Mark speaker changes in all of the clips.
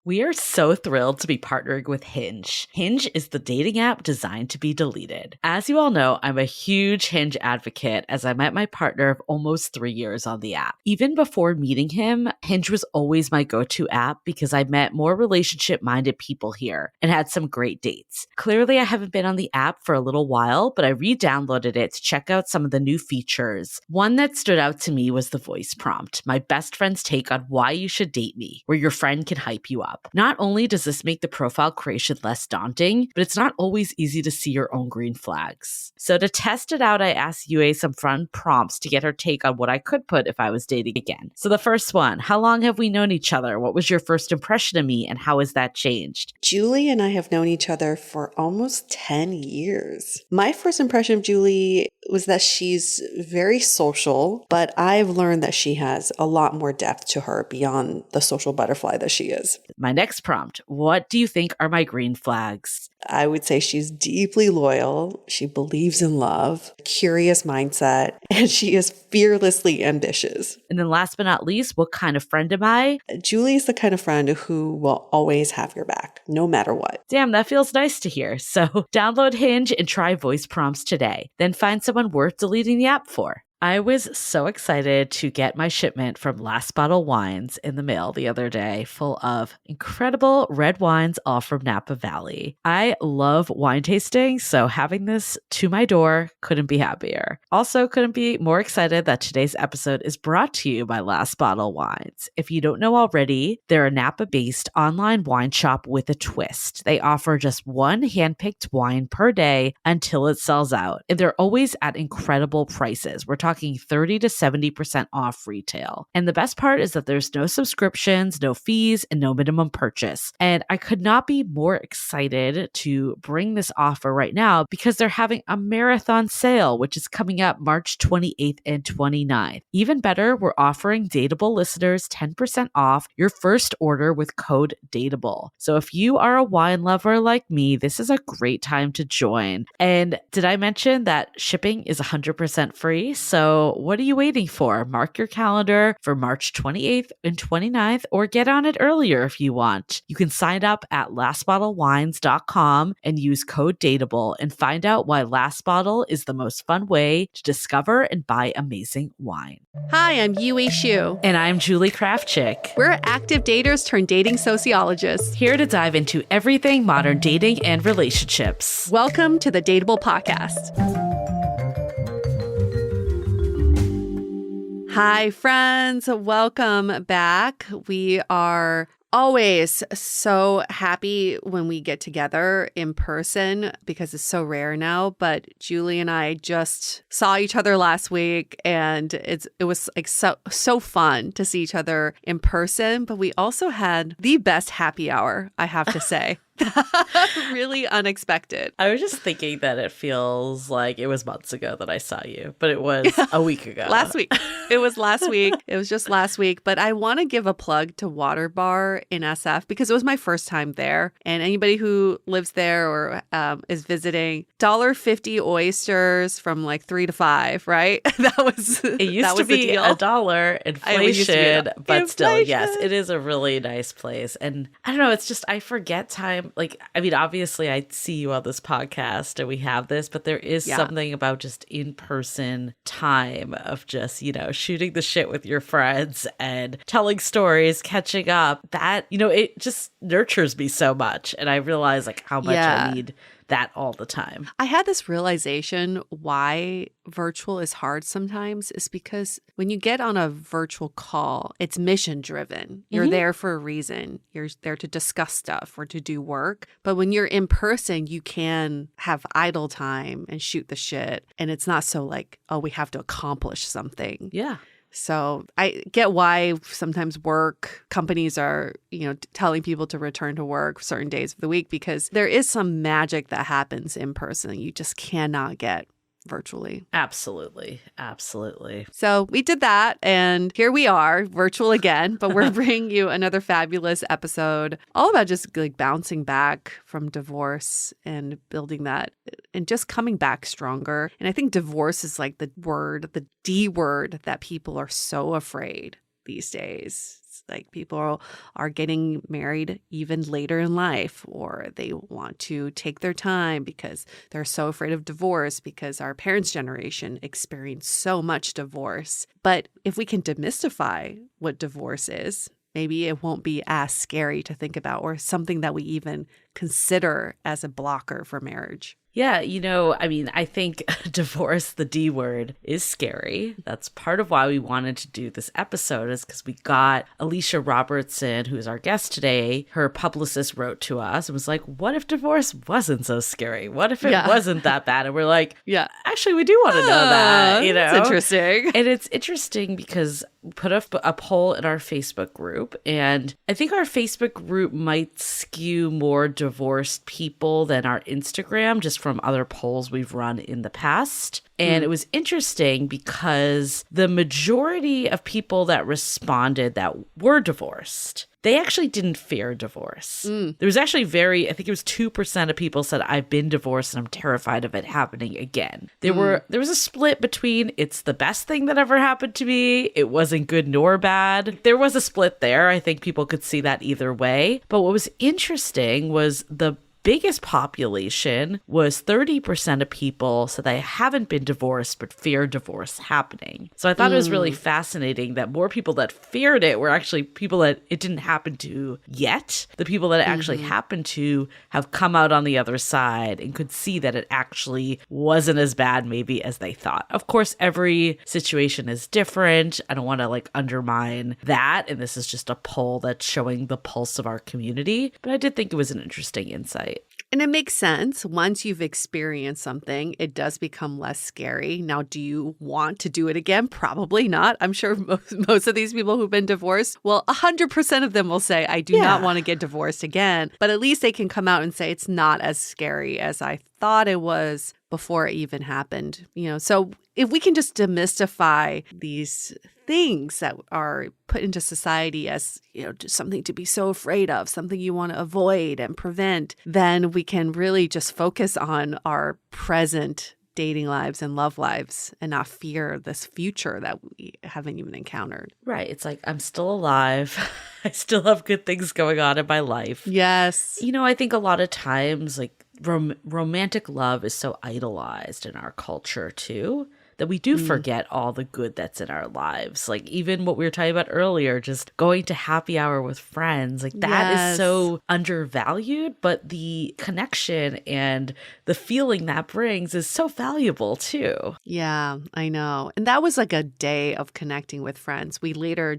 Speaker 1: We are so thrilled to be partnering with Hinge. Hinge is the dating app designed to be deleted. As you all know, I'm a huge Hinge advocate as I met my partner of almost 3 years on the app. Even before meeting him, Hinge was always my go-to app because I met more relationship-minded people here and had some great dates. Clearly, I haven't been on the app for a little while, but I re-downloaded it to check out some of the new features. One that stood out to me was the voice prompt, my best friend's take on why you should date me, where your friend can hype you up. Not only does this make the profile creation less daunting, but it's not always easy to see your own green flags. So to test it out, I asked Yue some fun prompts to get her take on what I could put if I was dating again. So the first one, how long have we known each other? What was your first impression of me and how has that changed?
Speaker 2: Julie and I have known each other for almost 10 years. My first impression of Julie was that she's very social, but I've learned that she has a lot more depth to her beyond the social butterfly that she is.
Speaker 1: My next prompt, what do you think are my green flags?
Speaker 2: I would say she's deeply loyal. She believes in love, curious mindset, and she is fearlessly ambitious.
Speaker 1: And then last but not least, what kind of friend am I?
Speaker 2: Julie is the kind of friend who will always have your back, no matter what.
Speaker 1: Damn, that feels nice to hear. So download Hinge and try voice prompts today. Then find someone worth deleting the app for. I was so excited to get my shipment from Last Bottle Wines in the mail the other day, full of incredible red wines, all from Napa Valley. I love wine tasting, so having this to my door couldn't be happier. Also, couldn't be more excited that today's episode is brought to you by Last Bottle Wines. If you don't know already, they're a Napa-based online wine shop with a twist. They offer just one handpicked wine per day until it sells out, and they're always at incredible prices. We're talking 30 to 70% off retail. And the best part is that there's no subscriptions, no fees, and no minimum purchase. And I could not be more excited to bring this offer right now because they're having a marathon sale, which is coming up March 28th and 29th. Even better, we're offering Dateable listeners 10% off your first order with code DATEABLE. So if you are a wine lover like me, this is a great time to join. And did I mention that shipping is 100% free? So what are you waiting for? Mark your calendar for March 28th and 29th or get on it earlier if you want. You can sign up at lastbottlewines.com and use code DATEABLE and find out why Last Bottle is the most fun way to discover and buy amazing wine.
Speaker 3: Hi, I'm Yue Xu.
Speaker 1: And I'm Julie Krafchick.
Speaker 3: We're active daters turned dating sociologists.
Speaker 1: Here to dive into everything modern dating and relationships.
Speaker 3: Welcome to the Dateable Podcast. Hi, friends. Welcome back. We are always so happy when we get together in person because it's so rare now. But Julie and I just saw each other last week, and it was like so fun to see each other in person. But we also had the best happy hour, I have to say. Really unexpected.
Speaker 1: I was just thinking that it feels like it was months ago that I saw you, but it was a week ago.
Speaker 3: Last week. It was last week. It was just last week. But I want to give a plug to Water Bar in SF because it was my first time there. And anybody who lives there or is visiting, $1.50 oysters from like 3 to 5, right?
Speaker 1: It used to be $1 inflation, but still, yes, it is a really nice place. And I don't know, it's just I forget time. Like, I mean, obviously I see you on this podcast and we have this, but there is something about just in-person time of just, you know, shooting the shit with your friends and telling stories, catching up. That, you know, it just nurtures me so much. And I realize like how much I need that all the time.
Speaker 3: I had this realization why virtual is hard sometimes is because when you get on a virtual call, it's mission driven. You're there for a reason. You're there to discuss stuff or to do work. But when you're in person, you can have idle time and shoot the shit. And it's not so like, oh, we have to accomplish something.
Speaker 1: Yeah.
Speaker 3: So I get why sometimes companies are, you know, telling people to return to work certain days of the week because there is some magic that happens in person you just cannot get virtually.
Speaker 1: Absolutely. Absolutely.
Speaker 3: So we did that, and here we are, virtual again, but we're bringing you another fabulous episode all about just like bouncing back from divorce and building that and just coming back stronger. And I think divorce is like the D word that people are so afraid these days. Like people are getting married even later in life, or they want to take their time because they're so afraid of divorce because our parents' generation experienced so much divorce. But if we can demystify what divorce is, maybe it won't be as scary to think about or something that we even consider as a blocker for marriage.
Speaker 1: Yeah, I think divorce, the D word, is scary. That's part of why we wanted to do this episode, is because we got Alicia Robertson, who's our guest today. Her publicist wrote to us and was like, what if divorce wasn't so scary? What if it wasn't that bad? And we're like, actually, we do want to know that.
Speaker 3: It's interesting.
Speaker 1: And it's interesting because we put a poll in our Facebook group, and I think our Facebook group might skew more divorced people than our Instagram, just from other polls we've run in the past. And it was interesting because the majority of people that responded that were divorced, they actually didn't fear divorce. There was actually I think it was 2% of people said, I've been divorced and I'm terrified of it happening again. There was a split between it's the best thing that ever happened to me, it wasn't good nor bad. There was a split there. I think people could see that either way. But what was interesting was the biggest population was 30% of people said they haven't been divorced but fear divorce happening. So I thought it was really fascinating that more people that feared it were actually people that it didn't happen to yet. The people that it actually happened to have come out on the other side and could see that it actually wasn't as bad maybe as they thought. Of course, every situation is different. I don't want to undermine that. And this is just a poll that's showing the pulse of our community. But I did think it was an interesting insight.
Speaker 3: And it makes sense. Once you've experienced something, it does become less scary. Now, do you want to do it again? Probably not. I'm sure most of these people who've been divorced, 100% of them will say, I do not want to get divorced again. But at least they can come out and say it's not as scary as I thought it was before it even happened. So if we can just demystify these things that are put into society as, just something to be so afraid of, something you want to avoid and prevent, then we can really just focus on our present dating lives and love lives and not fear this future that we haven't even encountered.
Speaker 1: Right. It's like, I'm still alive. I still have good things going on in my life.
Speaker 3: Yes.
Speaker 1: I think a lot of times, romantic love is so idolized in our culture too, that we do forget all the good that's in our lives. Even what we were talking about earlier, just going to happy hour with friends, that is so undervalued, but the connection and the feeling that brings is so valuable too.
Speaker 3: Yeah, I know. And that was a day of connecting with friends.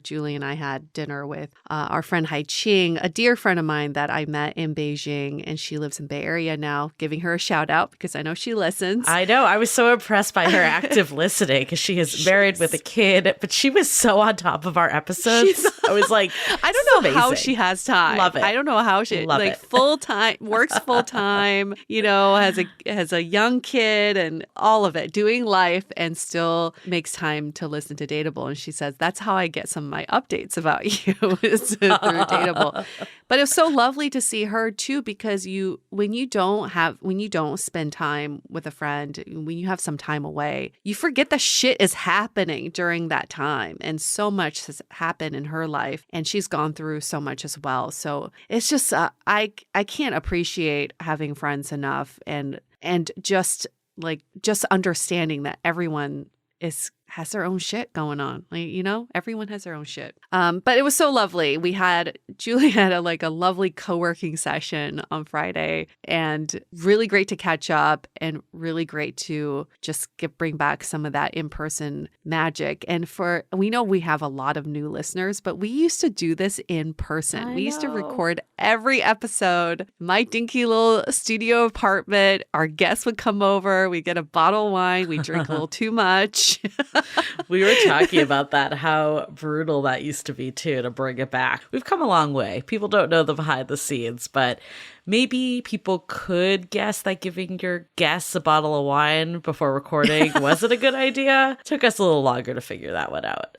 Speaker 3: Julie and I had dinner with our friend Hai Ching, a dear friend of mine that I met in Beijing, and she lives in Bay Area now, giving her a shout out because I know she listens.
Speaker 1: I know. I was so impressed by her active listening because she is married with a kid, but she was so on top of our episodes. I was like,
Speaker 3: I don't know how she has time.
Speaker 1: Love it.
Speaker 3: I don't know how she full time works full time, has a young kid and all of it, doing life, and still makes time to listen to Dateable. And she says, that's how I get some of my updates about you is through Dateable. But it's so lovely to see her too, because when you don't spend time with a friend, when you have some time away, you forget that shit is happening during that time. And so much has happened in her life, and she's gone through so much as well. So it's just, I can't appreciate having friends enough, and just understanding that everyone has their own shit going on. Everyone has their own shit. But it was so lovely. Julie had a lovely co-working session on Friday, and really great to catch up, and really great to just bring back some of that in-person magic. And we know we have a lot of new listeners, but we used to do this in person. We used to record every episode, my dinky little studio apartment. Our guests would come over. We'd get a bottle of wine. We'd drink a little too much.
Speaker 1: We were talking about that, how brutal that used to be too, to bring it back. We've come a long way. People don't know the behind the scenes, but maybe people could guess that giving your guests a bottle of wine before recording wasn't a good idea. Took us a little longer to figure that one out.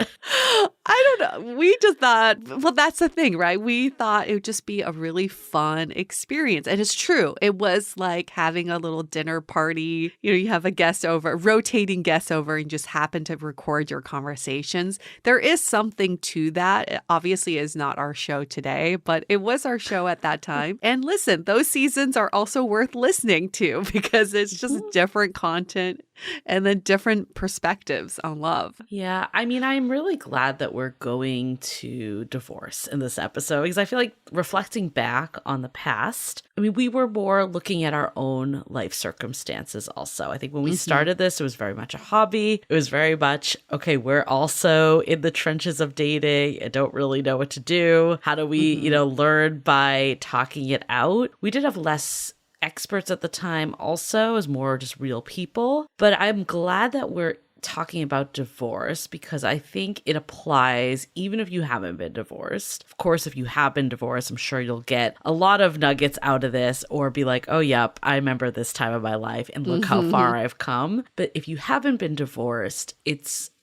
Speaker 3: I don't know. We just thought, well, that's the thing, right? We thought it would just be a really fun experience. And it's true. It was like having a little dinner party. You know, you have a guest over, rotating guests over, and just happen to record your conversations. There is something to that. It obviously is not our show today, but it was our show at that time. And listen, those seasons are also worth listening to because it's just different content and then different perspectives on love.
Speaker 1: Yeah, I mean, I'm really glad that we're going to divorce in this episode because I feel like reflecting back on the past, I mean, we were more looking at our own life circumstances also. I think when we started this, it was very much a hobby. It was very much, okay, we're also in the trenches of dating and don't really know what to do. How do we, learn by talking it out? We did have less experts at the time also, as more just real people. But I'm glad that we're talking about divorce because I think it applies even if you haven't been divorced. Of course, if you have been divorced, I'm sure you'll get a lot of nuggets out of this or be like, oh, yep, I remember this time of my life and look how far I've come. But if you haven't been divorced,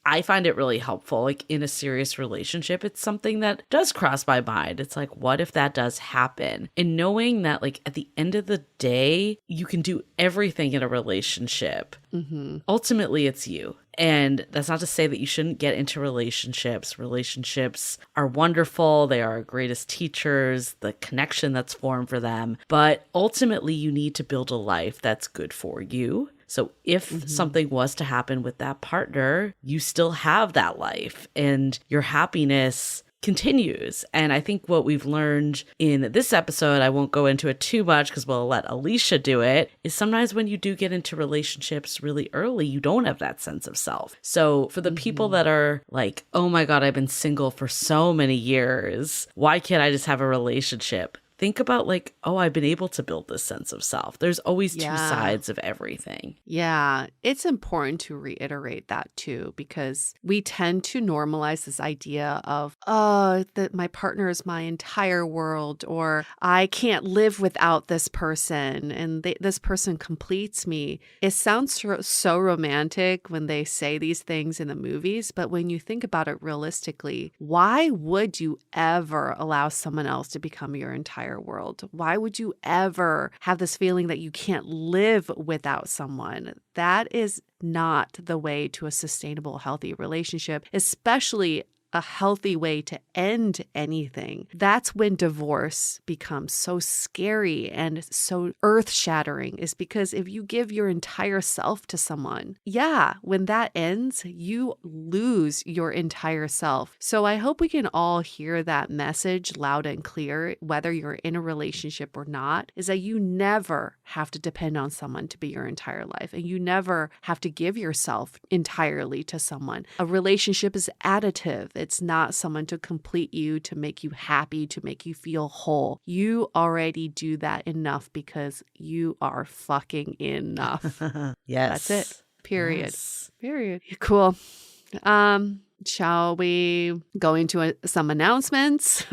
Speaker 1: I find it really helpful. Like in a serious relationship, it's something that does cross my mind. It's like, what if that does happen? And knowing that like at the end of the day, you can do everything in a relationship. Ultimately, it's you. And that's not to say that you shouldn't get into relationships. Relationships are wonderful. They are our greatest teachers, the connection that's formed for them. But ultimately, you need to build a life that's good for you. So if something was to happen with that partner, you still have that life and your happiness continues. And I think what we've learned in this episode, I won't go into it too much because we'll let Alicia do it, is sometimes when you do get into relationships really early, you don't have that sense of self. So for the people that are like, oh my God, I've been single for so many years, why can't I just have a relationship? Think about like, oh, I've been able to build this sense of self. There's always two sides of everything.
Speaker 3: Yeah, it's important to reiterate that too, because we tend to normalize this idea of, oh, that my partner is my entire world, or I can't live without this person and this person completes me. It sounds so romantic when they say these things in the movies, but when you think about it realistically, why would you ever allow someone else to become your entire world? Why would you ever have this feeling that you can't live without someone? That is not the way to a sustainable, healthy relationship, especially a healthy way to end anything. That's when divorce becomes so scary and so earth-shattering, is because if you give your entire self to someone, when that ends, you lose your entire self. So I hope we can all hear that message loud and clear, whether you're in a relationship or not, is that you never have to depend on someone to be your entire life, and you never have to give yourself entirely to someone. A relationship is additive. It's not someone to complete you, to make you happy, to make you feel whole. You already do that enough because you are fucking enough.
Speaker 1: Yes.
Speaker 3: That's it. Period.
Speaker 1: Yes.
Speaker 3: Period. Cool. Shall we go into some announcements?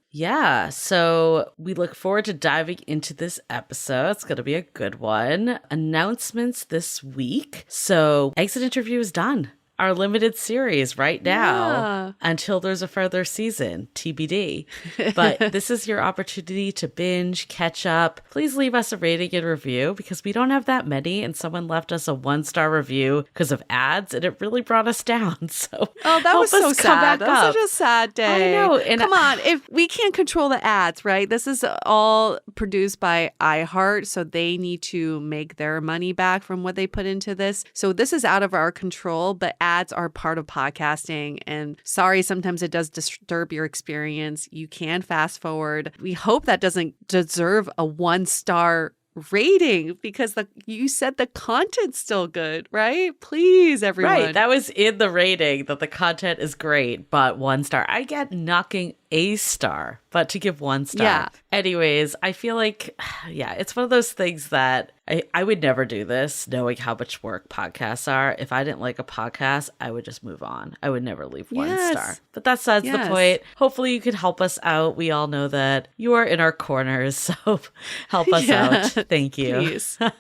Speaker 1: Yeah, so we look forward to diving into this episode. It's going to be a good one. Announcements this week. So Exit Interview is done. Our limited series right now until there's a further season, TBD. But this is your opportunity to binge, catch up. Please leave us a rating and review because we don't have that many, and someone left us a 1-star review because of ads, and it really brought us down. So
Speaker 3: that was so sad. That was such a sad day.
Speaker 1: I know. And
Speaker 3: come on, if we can't control the ads, right? This is all produced by iHeart, so they need to make their money back from what they put into this. So this is out of our control, but ads are part of podcasting, and sorry, sometimes it does disturb your experience. You can fast forward. We hope that doesn't deserve a 1-star rating because you said the content's still good, right? Please, everyone.
Speaker 1: Right. That was in the rating that the content is great, but 1 star. I get knocking a star, but to give 1 star.
Speaker 3: Yeah.
Speaker 1: Anyways, I feel like, yeah, it's one of those things that I would never do this, knowing how much work podcasts are. If I didn't like a podcast, I would just move on. I would never leave 1 star. But that's the point. Hopefully you can help us out. We all know that you are in our corners, so help us out. Thank you.
Speaker 3: Please.
Speaker 1: You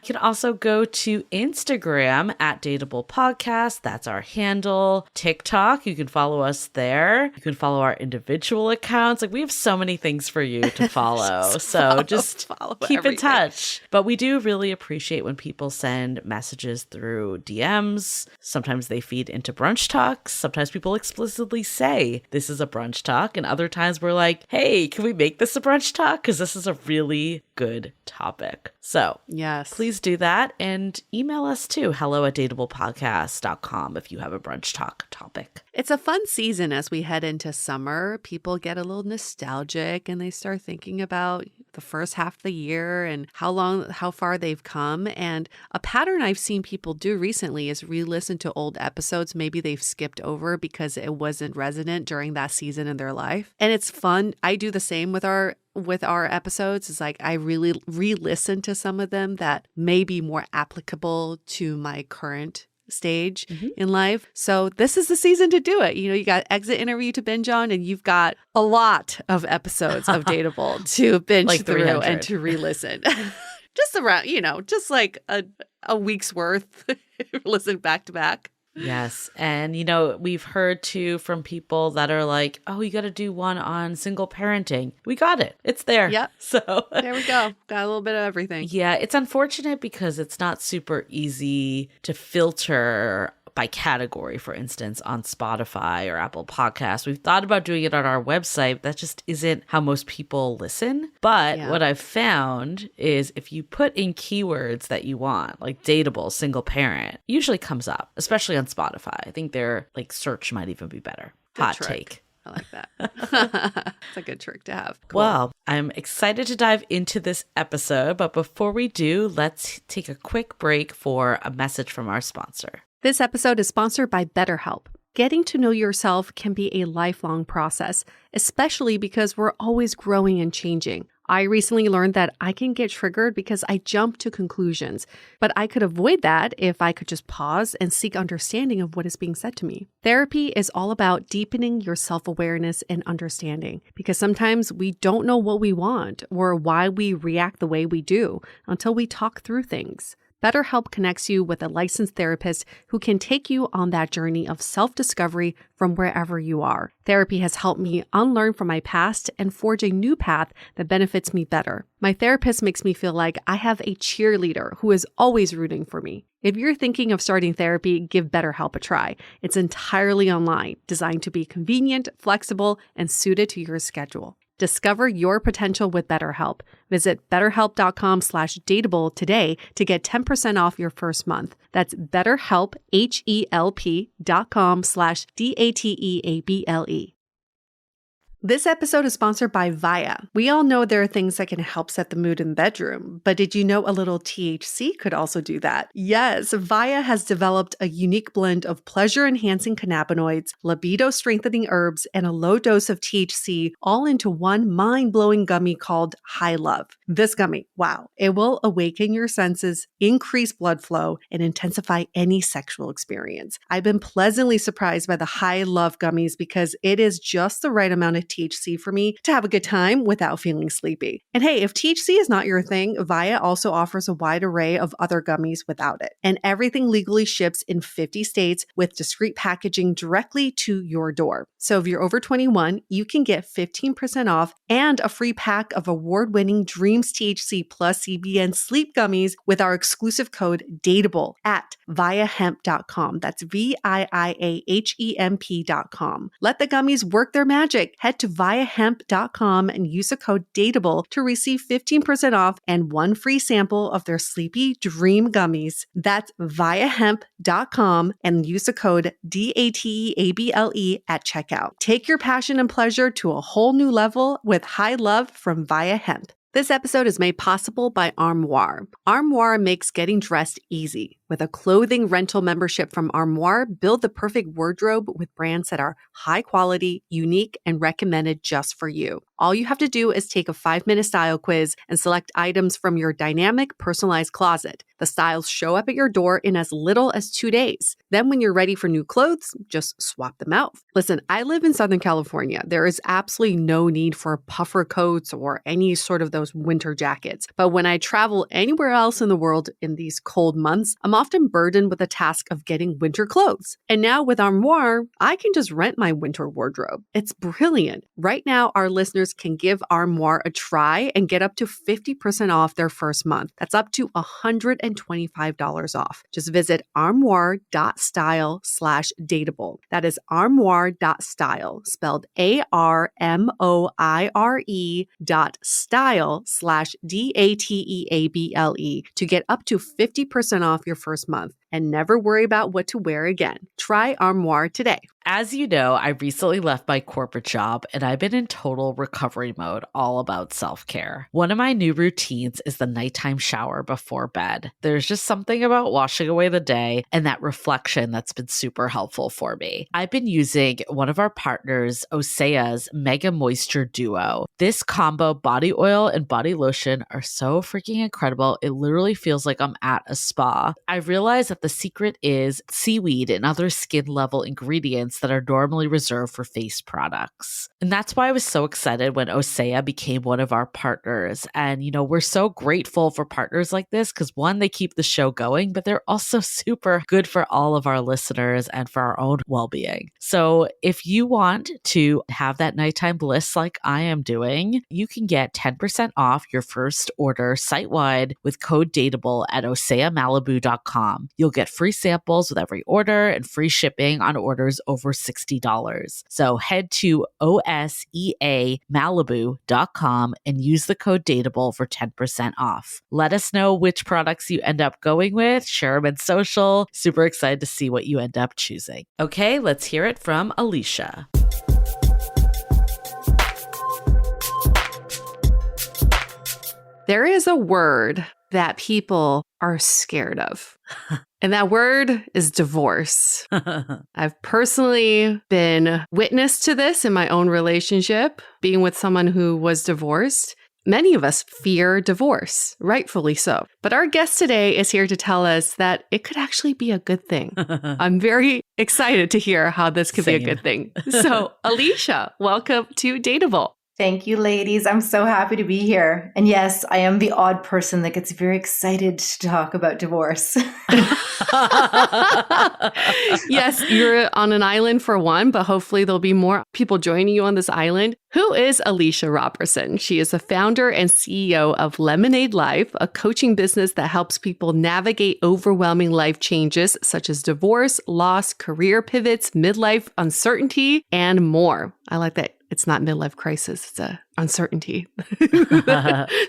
Speaker 1: can also go to Instagram at Dateable Podcast. That's our handle. TikTok, you can follow us there. You can follow our individual accounts. Like, we have so many things for you to follow. So just follow keep everything in touch. But we do really appreciate when people send messages through DMs. Sometimes they feed into brunch talks. Sometimes people explicitly say this is a brunch talk. And other times we're like, hey, can we make this a brunch talk? Because this is a really good topic. So please do that. And email us too, hello@dateablepodcast.com if you have a brunch talk topic.
Speaker 3: It's a fun season as we head into summer. People get a little nostalgic and they start thinking about the first half of the year and how far they've come. And a pattern I've seen people do recently is re-listen to old episodes maybe they've skipped over because it wasn't resonant during that season in their life. And it's fun. I do the same with our episodes. It's like I really re-listen to some of them that may be more applicable to my current stage in life. So this is the season to do it. You know, you got Exit Interview to binge on, and you've got a lot of episodes of Dateable to binge like through 300. And to re-listen. Just around, just like a week's worth. Listen back to back.
Speaker 1: Yes. And, we've heard too from people that are like, oh, you got to do one on single parenting. We got it. It's there.
Speaker 3: Yep.
Speaker 1: So
Speaker 3: there we go. Got a little bit of everything.
Speaker 1: Yeah. It's unfortunate because it's not super easy to filter by category, for instance, on Spotify or Apple Podcasts. We've thought about doing it on our website. That just isn't how most people listen. But what I've found is if you put in keywords that you want, like dateable, single parent, it usually comes up, especially on Spotify. I think their search might even be better.
Speaker 3: Good
Speaker 1: Hot
Speaker 3: trick.
Speaker 1: take.
Speaker 3: I like that. It's a good trick to have. Cool.
Speaker 1: Well, I'm excited to dive into this episode, but before we do, let's take a quick break for a message from our sponsor.
Speaker 3: This episode is sponsored by BetterHelp. Getting to know yourself can be a lifelong process, especially because we're always growing and changing. I recently learned that I can get triggered because I jump to conclusions, but I could avoid that if I could just pause and seek understanding of what is being said to me. Therapy is all about deepening your self-awareness and understanding, because sometimes we don't know what we want or why we react the way we do until we talk through things. BetterHelp connects you with a licensed therapist who can take you on that journey of self-discovery from wherever you are. Therapy has helped me unlearn from my past and forge a new path that benefits me better. My therapist makes me feel like I have a cheerleader who is always rooting for me. If you're thinking of starting therapy, give BetterHelp a try. It's entirely online, designed to be convenient, flexible, and suited to your schedule. Discover your potential with BetterHelp. Visit betterhelp.com/dateable today to get 10% off your first month. That's BetterHelp, HELP.com/DATEABLE. This episode is sponsored by Via. We all know there are things that can help set the mood in the bedroom, but did you know a little THC could also do that? Yes, Via has developed a unique blend of pleasure-enhancing cannabinoids, libido-strengthening herbs, and a low dose of THC all into one mind-blowing gummy called High Love. This gummy, wow, it will awaken your senses, increase blood flow, and intensify any sexual experience. I've been pleasantly surprised by the High Love gummies because it is just the right amount of THC for me to have a good time without feeling sleepy. And hey, if THC is not your thing, Via also offers a wide array of other gummies without it. And everything legally ships in 50 states with discreet packaging directly to your door. So if you're over 21, you can get 15% off and a free pack of award-winning Dreams THC plus CBN sleep gummies with our exclusive code DATEABLE at viahemp.com. That's VIIAHEMP.com. Let the gummies work their magic. Head to viahemp.com and use the code DATEABLE to receive 15% off and one free sample of their Sleepy Dream gummies. That's viahemp.com and use the code DATEABLE at checkout. Take your passion and pleasure to a whole new level with High Love from Via Hemp. This episode is made possible by Armoire. Armoire makes getting dressed easy. With a clothing rental membership from Armoire, build the perfect wardrobe with brands that are high quality, unique, and recommended just for you. All you have to do is take a 5-minute style quiz and select items from your dynamic, personalized closet. The styles show up at your door in as little as 2 days. Then when you're ready for new clothes, just swap them out. Listen, I live in Southern California. There is absolutely no need for puffer coats or any sort of those winter jackets. But when I travel anywhere else in the world in these cold months, I'm often burdened with the task of getting winter clothes. And now with Armoire, I can just rent my winter wardrobe. It's brilliant. Right now, our listeners can give Armoire a try and get up to 50% off their first month. That's up to $125 off. Just visit armoire.style/dateable. That is armoire.style, spelled ARMOIRE.style/DATEABLE to get up to 50% off your first month and never worry about what to wear again. Try Armoire today.
Speaker 1: As you know, I recently left my corporate job and I've been in total recovery mode, all about self-care. One of my new routines is the nighttime shower before bed. There's just something about washing away the day and that reflection that's been super helpful for me. I've been using one of our partners, Osea's Mega Moisture Duo. This combo body oil and body lotion are so freaking incredible. It literally feels like I'm at a spa. I realized that the secret is seaweed and other skin level ingredients that are normally reserved for face products. And that's why I was so excited when Osea became one of our partners. And, you know, we're so grateful for partners like this because one, they keep the show going, but they're also super good for all of our listeners and for our own well-being. So if you want to have that nighttime bliss like I am doing, you can get 10% off your first order site-wide with code DATEABLE at oseamalibu.com. You'll get free samples with every order and free shipping on orders over $60. So head to oseamalibu.com and use the code DATEABLE for 10% off. Let us know which products you end up going with. Share them in social. Super excited to see what you end up choosing. Okay, let's hear it from Alicia.
Speaker 3: There is a word that people are scared of. And that word is divorce. I've personally been witness to this in my own relationship, being with someone who was divorced. Many of us fear divorce, rightfully so. But our guest today is here to tell us that it could actually be a good thing. I'm very excited to hear how this could be a good thing. So, Alicia, welcome to Dateable.
Speaker 4: Thank you, ladies. I'm so happy to be here. And yes, I am the odd person that gets very excited to talk about divorce.
Speaker 3: Yes, you're on an island for one, but hopefully there'll be more people joining you on this island. Who is Alicia Robertson? She is the founder and CEO of Lemonade Life, a coaching business that helps people navigate overwhelming life changes such as divorce, loss, career pivots, midlife uncertainty, and more. I like that. It's not midlife crisis. It's a uncertainty.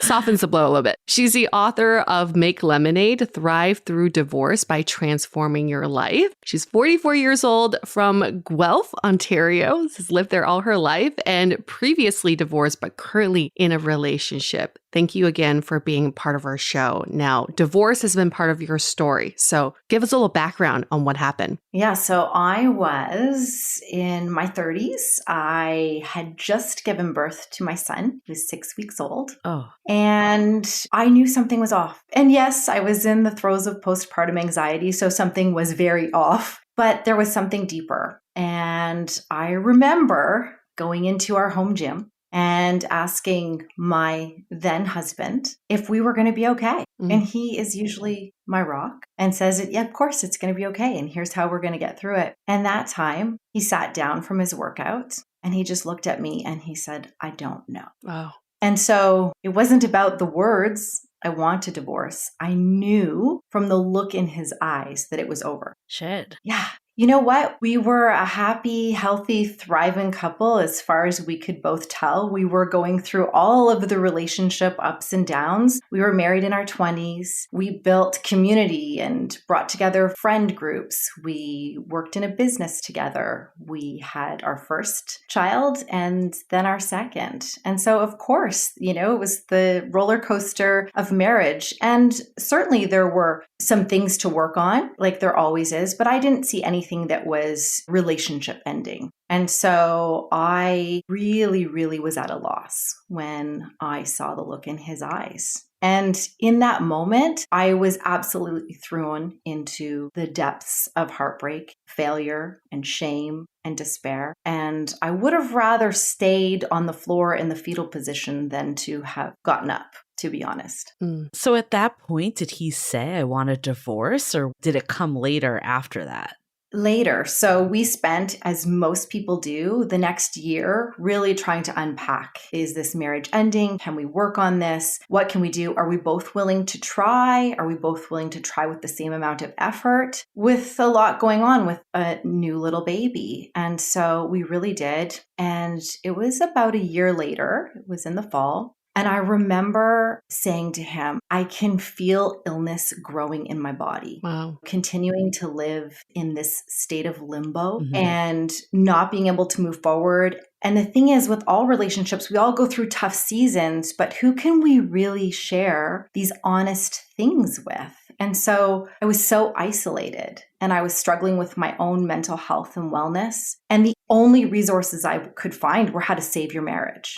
Speaker 3: Softens the blow a little bit. She's the author of Make Lemonade, Thrive Through Divorce by Transforming Your Life. She's 44 years old from Guelph, Ontario. Has lived there all her life and previously divorced, but currently in a relationship. Thank you again for being part of our show. Now, divorce has been part of your story. So give us a little background on what happened.
Speaker 4: Yeah, so I was in my 30s. I had just given birth to my son. He was 6 weeks old.
Speaker 1: Oh.
Speaker 4: And I knew something was off. And yes, I was in the throes of postpartum anxiety, so something was very off. But there was something deeper. And I remember going into our home gym and asking my then husband if we were going to be okay. Mm-hmm. And he is usually my rock and says, yeah, of course it's going to be okay. And here's how we're going to get through it. And that time he sat down from his workout and he just looked at me and he said, I don't know.
Speaker 3: Wow.
Speaker 4: And so it wasn't about the words, I want to divorce. I knew from the look in his eyes that it was over.
Speaker 1: Shit.
Speaker 4: Yeah. You know what? We were a happy, healthy, thriving couple as far as we could both tell. We were going through all of the relationship ups and downs. We were married in our 20s. We built community and brought together friend groups. We worked in a business together. We had our first child and then our second. And so, of course, it was the roller coaster of marriage. And certainly there were some things to work on, like there always is, but I didn't see anything that was relationship ending. And so I really, really was at a loss when I saw the look in his eyes. And in that moment, I was absolutely thrown into the depths of heartbreak, failure, and shame and despair. And I would have rather stayed on the floor in the fetal position than to have gotten up, to be honest.
Speaker 1: So at that point, did he say, I want a divorce, or did it come later after that?
Speaker 4: Later. So we spent, as most people do, the next year really trying to unpack, is this marriage ending? Can we work on this? What can we do? Are we both willing to try? Are we both willing to try with the same amount of effort? With a lot going on with a new little baby. And so we really did. And it was about a year later, it was in the fall. And I remember saying to him, I can feel illness growing in my body.
Speaker 3: Wow.
Speaker 4: Continuing to live in this state of limbo and not being able to move forward. And the thing is, with all relationships, we all go through tough seasons, but who can we really share these honest things with? And so I was so isolated and I was struggling with my own mental health and wellness. And the only resources I could find were how to save your marriage.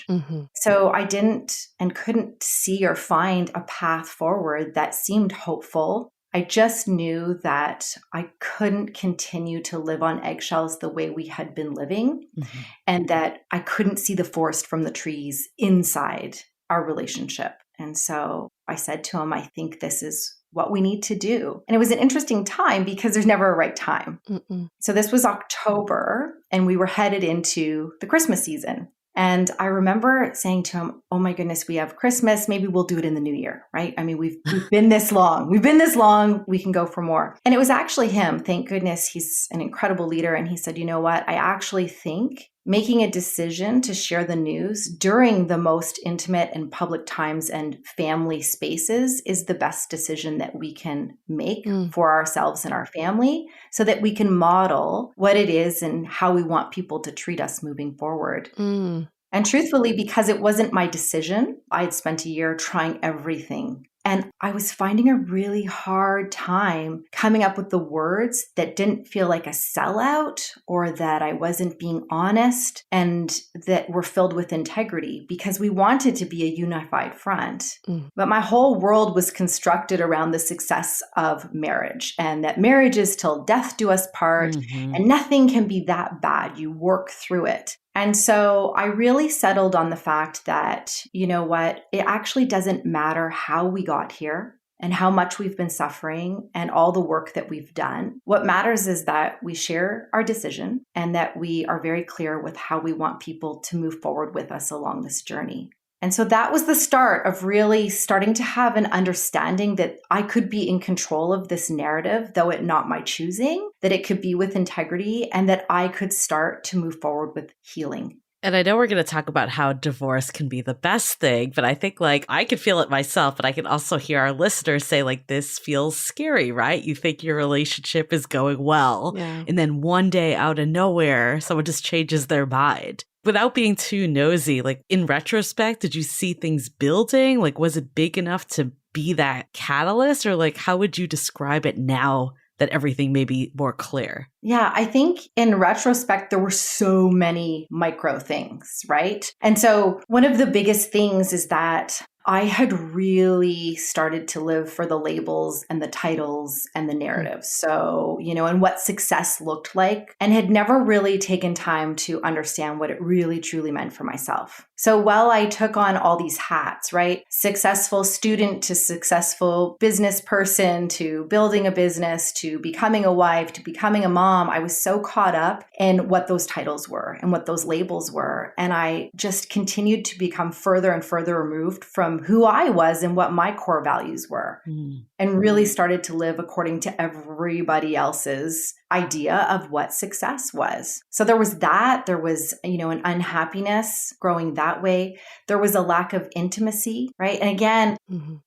Speaker 4: So I didn't and couldn't see or find a path forward that seemed hopeful. I just knew that I couldn't continue to live on eggshells the way we had been living, and that I couldn't see the forest from the trees inside our relationship. And so I said to him, I think this is what we need to do. And it was an interesting time because there's never a right time. So this was October and we were headed into the Christmas season. And I remember saying to him, oh my goodness, we have Christmas. Maybe we'll do it in the new year, right? I mean, we've been this long. We've been this long. We can go for more. And it was actually him. Thank goodness. He's an incredible leader. And he said, you know what? I actually think making a decision to share the news during the most intimate and public times and family spaces is the best decision that we can make for ourselves and our family, so that we can model what it is and how we want people to treat us moving forward. And truthfully, because it wasn't my decision, I had spent a year trying everything. And I was finding a really hard time coming up with the words that didn't feel like a sellout, or that I wasn't being honest, and that were filled with integrity, because we wanted to be a unified front. But my whole world was constructed around the success of marriage, and that marriage is till death do us part, and nothing can be that bad. You work through it. And so I really settled on the fact that, you know what, it actually doesn't matter how we got here and how much we've been suffering and all the work that we've done. What matters is that we share our decision and that we are very clear with how we want people to move forward with us along this journey. And so that was the start of really starting to have an understanding that I could be in control of this narrative, though it not my choosing, that it could be with integrity, and that I could start to move forward with healing.
Speaker 1: And I know we're going to talk about how divorce can be the best thing, but I think I could feel it myself, but I can also hear our listeners say this feels scary, right? You think your relationship is going well.
Speaker 3: Yeah.
Speaker 1: And then one day out of nowhere, someone just changes their mind. Without being too nosy, in retrospect, did you see things building? Was it big enough to be that catalyst? Or how would you describe it now that everything may be more clear?
Speaker 4: Yeah, I think in retrospect, there were so many micro things, right? And so one of the biggest things is that I had really started to live for the labels and the titles and the narratives. So, and what success looked like, and had never really taken time to understand what it really truly meant for myself. So while I took on all these hats, right? Successful student to successful business person to building a business to becoming a wife to becoming a mom, I was so caught up in what those titles were and what those labels were. And I just continued to become further and further removed from who I was and what my core values were, and really started to live according to everybody else's idea of what success was. So there was that. There was, an unhappiness growing that way. There was a lack of intimacy, right? And again,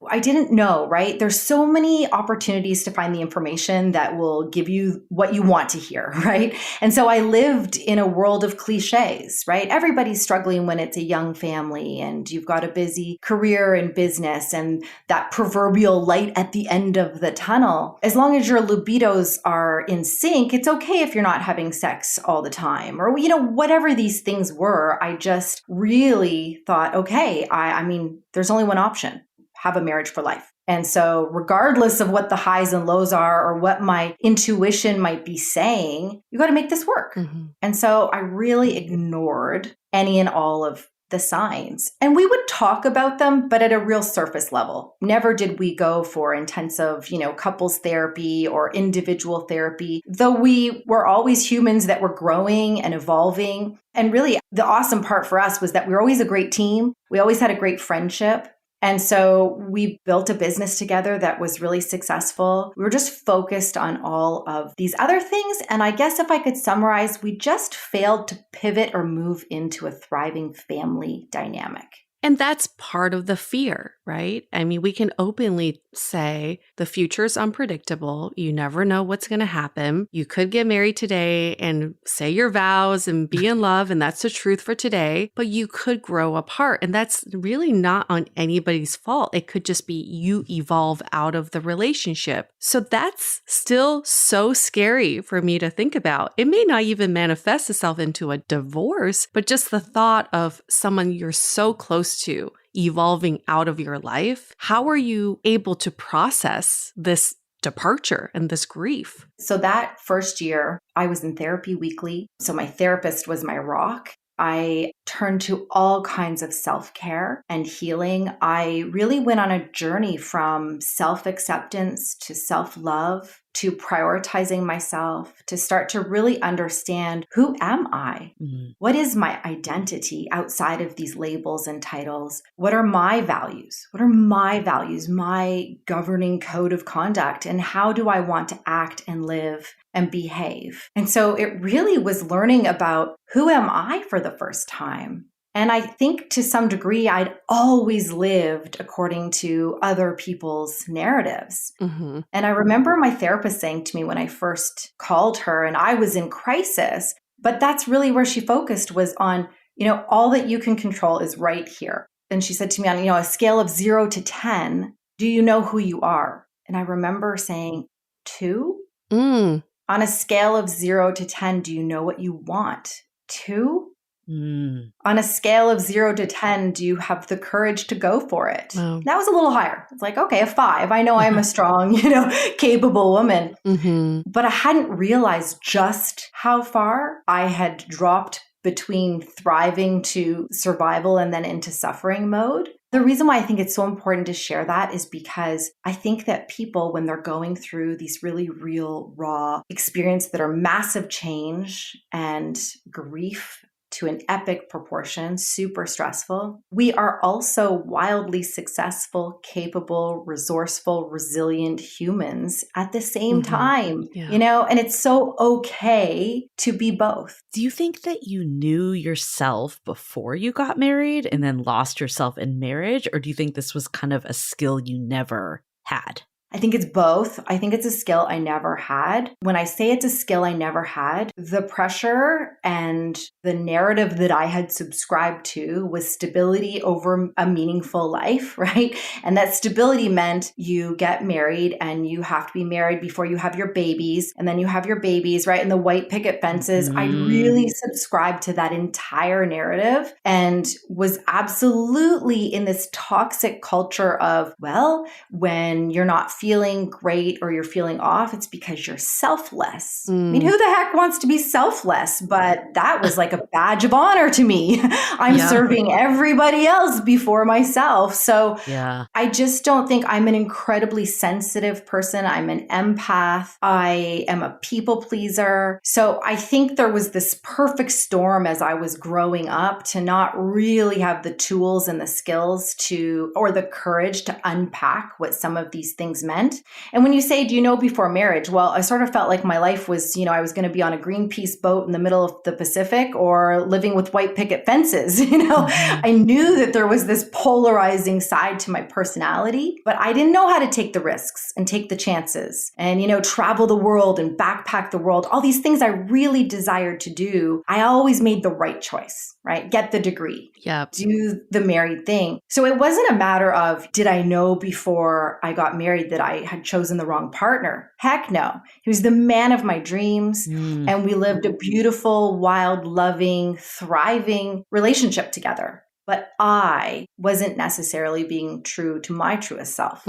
Speaker 4: I didn't know, right? There's so many opportunities to find the information that will give you what you want to hear, right? And so I lived in a world of cliches, right? Everybody's struggling when it's a young family and you've got a busy career and business and that proverbial light at the end of the tunnel. As long as your libidos are in sync, it's okay if you're not having sex all the time or, whatever these things were. I just really thought, okay, I mean, there's only one option. Have a marriage for life. And so regardless of what the highs and lows are or what my intuition might be saying, you got to make this work. And so I really ignored any and all of the signs. And we would talk about them, but at a real surface level. Never did we go for intensive, couples therapy or individual therapy, though we were always humans that were growing and evolving. And really the awesome part for us was that we were always a great team. We always had a great friendship. And so we built a business together that was really successful. We were just focused on all of these other things. And I guess if I could summarize, we just failed to pivot or move into a thriving family dynamic.
Speaker 3: And that's part of the fear, right? I mean, we can openly say the future is unpredictable. You never know what's going to happen. You could get married today and say your vows and be in love, and that's the truth for today, but you could grow apart. And that's really not on anybody's fault. It could just be you evolve out of the relationship. So that's still so scary for me to think about. It may not even manifest itself into a divorce, but just the thought of someone you're so close to evolving out of your life. How are you able to process this departure and this grief?
Speaker 4: So that first year, I was in therapy weekly. So my therapist was my rock. I turned to all kinds of self-care and healing. I really went on a journey from self-acceptance to self-love to prioritizing myself, to start to really understand, who am I? What is my identity outside of these labels and titles? What are my values? What are my values, my governing code of conduct? And how do I want to act and live and behave? And so it really was learning about, who am I for the first time? And I think to some degree, I'd always lived according to other people's narratives. And I remember my therapist saying to me when I first called her, and I was in crisis, but that's really where she focused, was on, all that you can control is right here. And she said to me on, a scale of 0 to 10, do you know who you are? And I remember saying 2. On a scale of 0 to 10, do you know what you want? 2. On a scale of 0 to 10, do you have the courage to go for it? Wow. That was a little higher. It's like, okay, a 5. I know I'm a strong, capable woman. But I hadn't realized just how far I had dropped between thriving to survival and then into suffering mode. The reason why I think it's so important to share that is because I think that people, when they're going through these really real, raw experiences that are massive change and grief to an epic proportion, super stressful, we are also wildly successful, capable, resourceful, resilient humans at the same time, and it's so okay to be both.
Speaker 1: Do you think that you knew yourself before you got married and then lost yourself in marriage? Or do you think this was kind of a skill you never had?
Speaker 4: I think it's both. I think it's a skill I never had. When I say it's a skill I never had, the pressure and the narrative that I had subscribed to was stability over a meaningful life, right? And that stability meant you get married and you have to be married before you have your babies, and then you have your babies, right? And the white picket fences. I really subscribed to that entire narrative and was absolutely in this toxic culture of, well, when you're not feeling great or you're feeling off, it's because you're selfless. I mean, who the heck wants to be selfless? But that was like a badge of honor to me. I'm serving everybody else before myself. So I just don't think, I'm an incredibly sensitive person. I'm an empath. I am a people pleaser. So I think there was this perfect storm as I was growing up to not really have the tools and the skills to, or the courage to unpack what some of these things meant. meant. And when you say, do you know before marriage? Well, I sort of felt like my life was, I was going to be on a Greenpeace boat in the middle of the Pacific or living with white picket fences. I knew that there was this polarizing side to my personality, but I didn't know how to take the risks and take the chances and, travel the world and backpack the world. All these things I really desired to do. I always made the right choice, right? Get the degree.
Speaker 3: Yep.
Speaker 4: Do the married thing. So it wasn't a matter of, did I know before I got married that I had chosen the wrong partner? Heck no. He was the man of my dreams. And we lived a beautiful, wild, loving, thriving relationship together. But I wasn't necessarily being true to my truest self.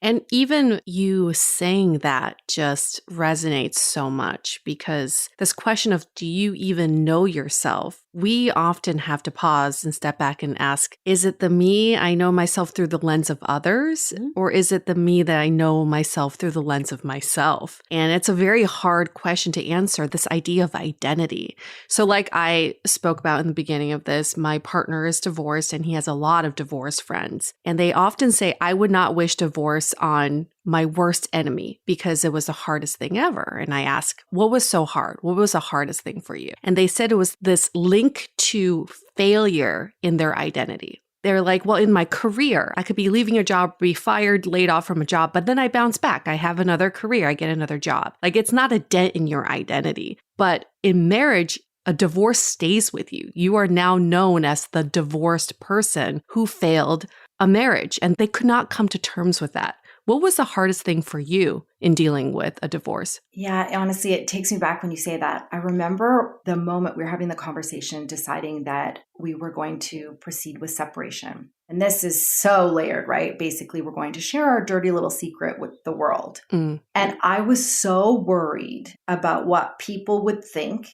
Speaker 3: And even you saying that just resonates so much, because this question of, do you even know yourself? We often have to pause and step back and ask, is it the me I know myself through the lens of others? Or is it the me that I know myself through the lens of myself? And it's a very hard question to answer, this idea of identity. So like I spoke about in the beginning of this, my partner is divorced and he has a lot of divorced friends. And they often say, I would not wish divorce on my worst enemy because it was the hardest thing ever. And I ask, what was so hard? What was the hardest thing for you? And they said it was this link to failure in their identity. They're like, well, in my career, I could be leaving a job, be fired, laid off from a job, but then I bounce back. I have another career. I get another job. Like, it's not a dent in your identity. But in marriage, a divorce stays with you. You are now known as the divorced person who failed a marriage, and they could not come to terms with that. What was the hardest thing for you in dealing with a divorce?
Speaker 4: Yeah, honestly, it takes me back when you say that. I remember the moment we were having the conversation, deciding that we were going to proceed with separation. And this is so layered, right? Basically, we're going to share our dirty little secret with the world. And I was so worried about what people would think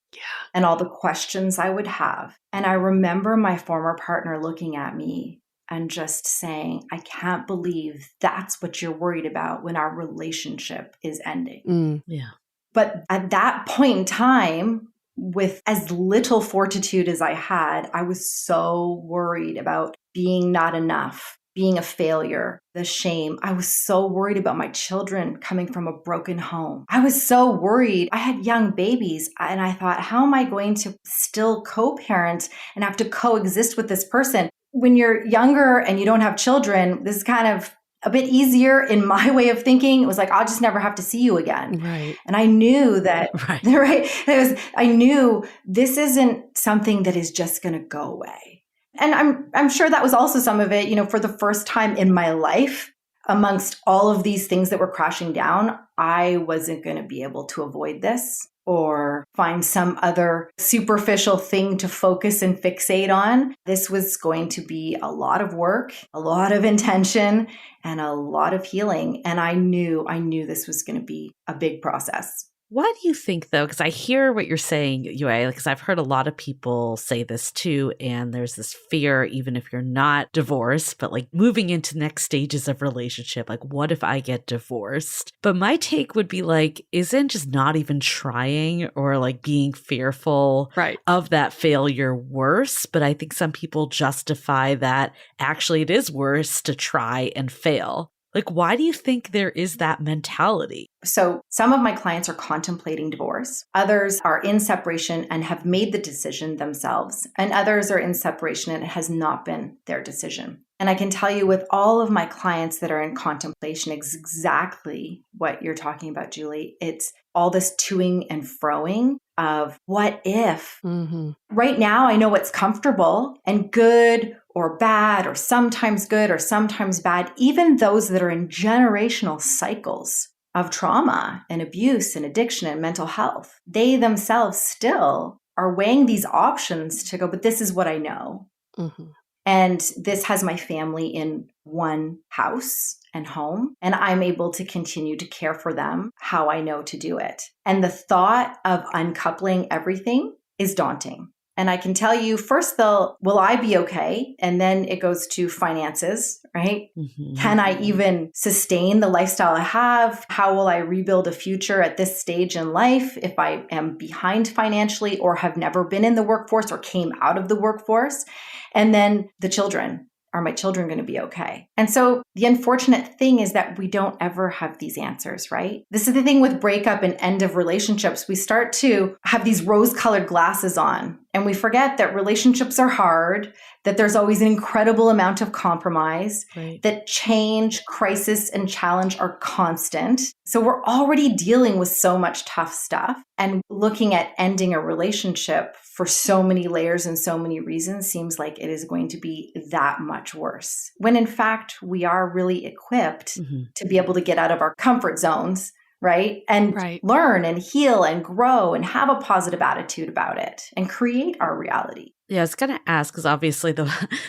Speaker 4: and all the questions I would have. And I remember my former partner looking at me and just saying, I can't believe that's what you're worried about when our relationship is ending. But at that point in time, with as little fortitude as I had, I was so worried about being not enough, being a failure, the shame. I was so worried about my children coming from a broken home. I was so worried. I had young babies and I thought, how am I going to still co-parent and have to coexist with this person? When you're younger and you don't have children, this is kind of a bit easier in my way of thinking. It was like, I'll just never have to see you again.
Speaker 3: Right.
Speaker 4: And I knew that, I knew this isn't something that is just going to go away. And I'm sure that was also some of it, for the first time in my life, amongst all of these things that were crashing down, I wasn't going to be able to avoid this or find some other superficial thing to focus and fixate on. This was going to be a lot of work, a lot of intention, and a lot of healing. And I knew this was going to be a big process.
Speaker 1: Why do you think, though? Because I hear what you're saying, Yue, because I've heard a lot of people say this too. And there's this fear, even if you're not divorced, but like moving into next stages of relationship, like what if I get divorced? But my take would be like, isn't just not even trying or like being fearful of that failure worse? But I think some people justify that actually it is worse to try and fail. Like, why do you think there is that mentality?
Speaker 4: So some of my clients are contemplating divorce. Others are in separation and have made the decision themselves. And others are in separation and it has not been their decision. And I can tell you with all of my clients that are in contemplation, it's exactly what you're talking about, Julie. It's all this toing and froing of what if? Right now, I know what's comfortable and good or bad or sometimes good or sometimes bad. Even those that are in generational cycles of trauma and abuse and addiction and mental health, they themselves still are weighing these options to go, but this is what I know. And this has my family in one house and home, and I'm able to continue to care for them how I know to do it. And the thought of uncoupling everything is daunting. And I can tell you first, will I be okay? And then it goes to finances, right? Can I even sustain the lifestyle I have? How will I rebuild a future at this stage in life if I am behind financially or have never been in the workforce or came out of the workforce? And then the children. Are my children going to be okay? And so the unfortunate thing is that we don't ever have these answers, right? This is the thing with breakup and end of relationships. We start to have these rose-colored glasses on, and we forget that relationships are hard, that there's always an incredible amount of compromise,
Speaker 1: Right.
Speaker 4: that change, crisis, and challenge are constant. So we're already dealing with so much tough stuff, and looking at ending a relationship for so many layers and so many reasons seems like it is going to be that much worse. When in fact, we are really equipped to be able to get out of our comfort zones, right? And learn and heal and grow and have a positive attitude about it and create our reality.
Speaker 1: Yeah, I was going to ask, because obviously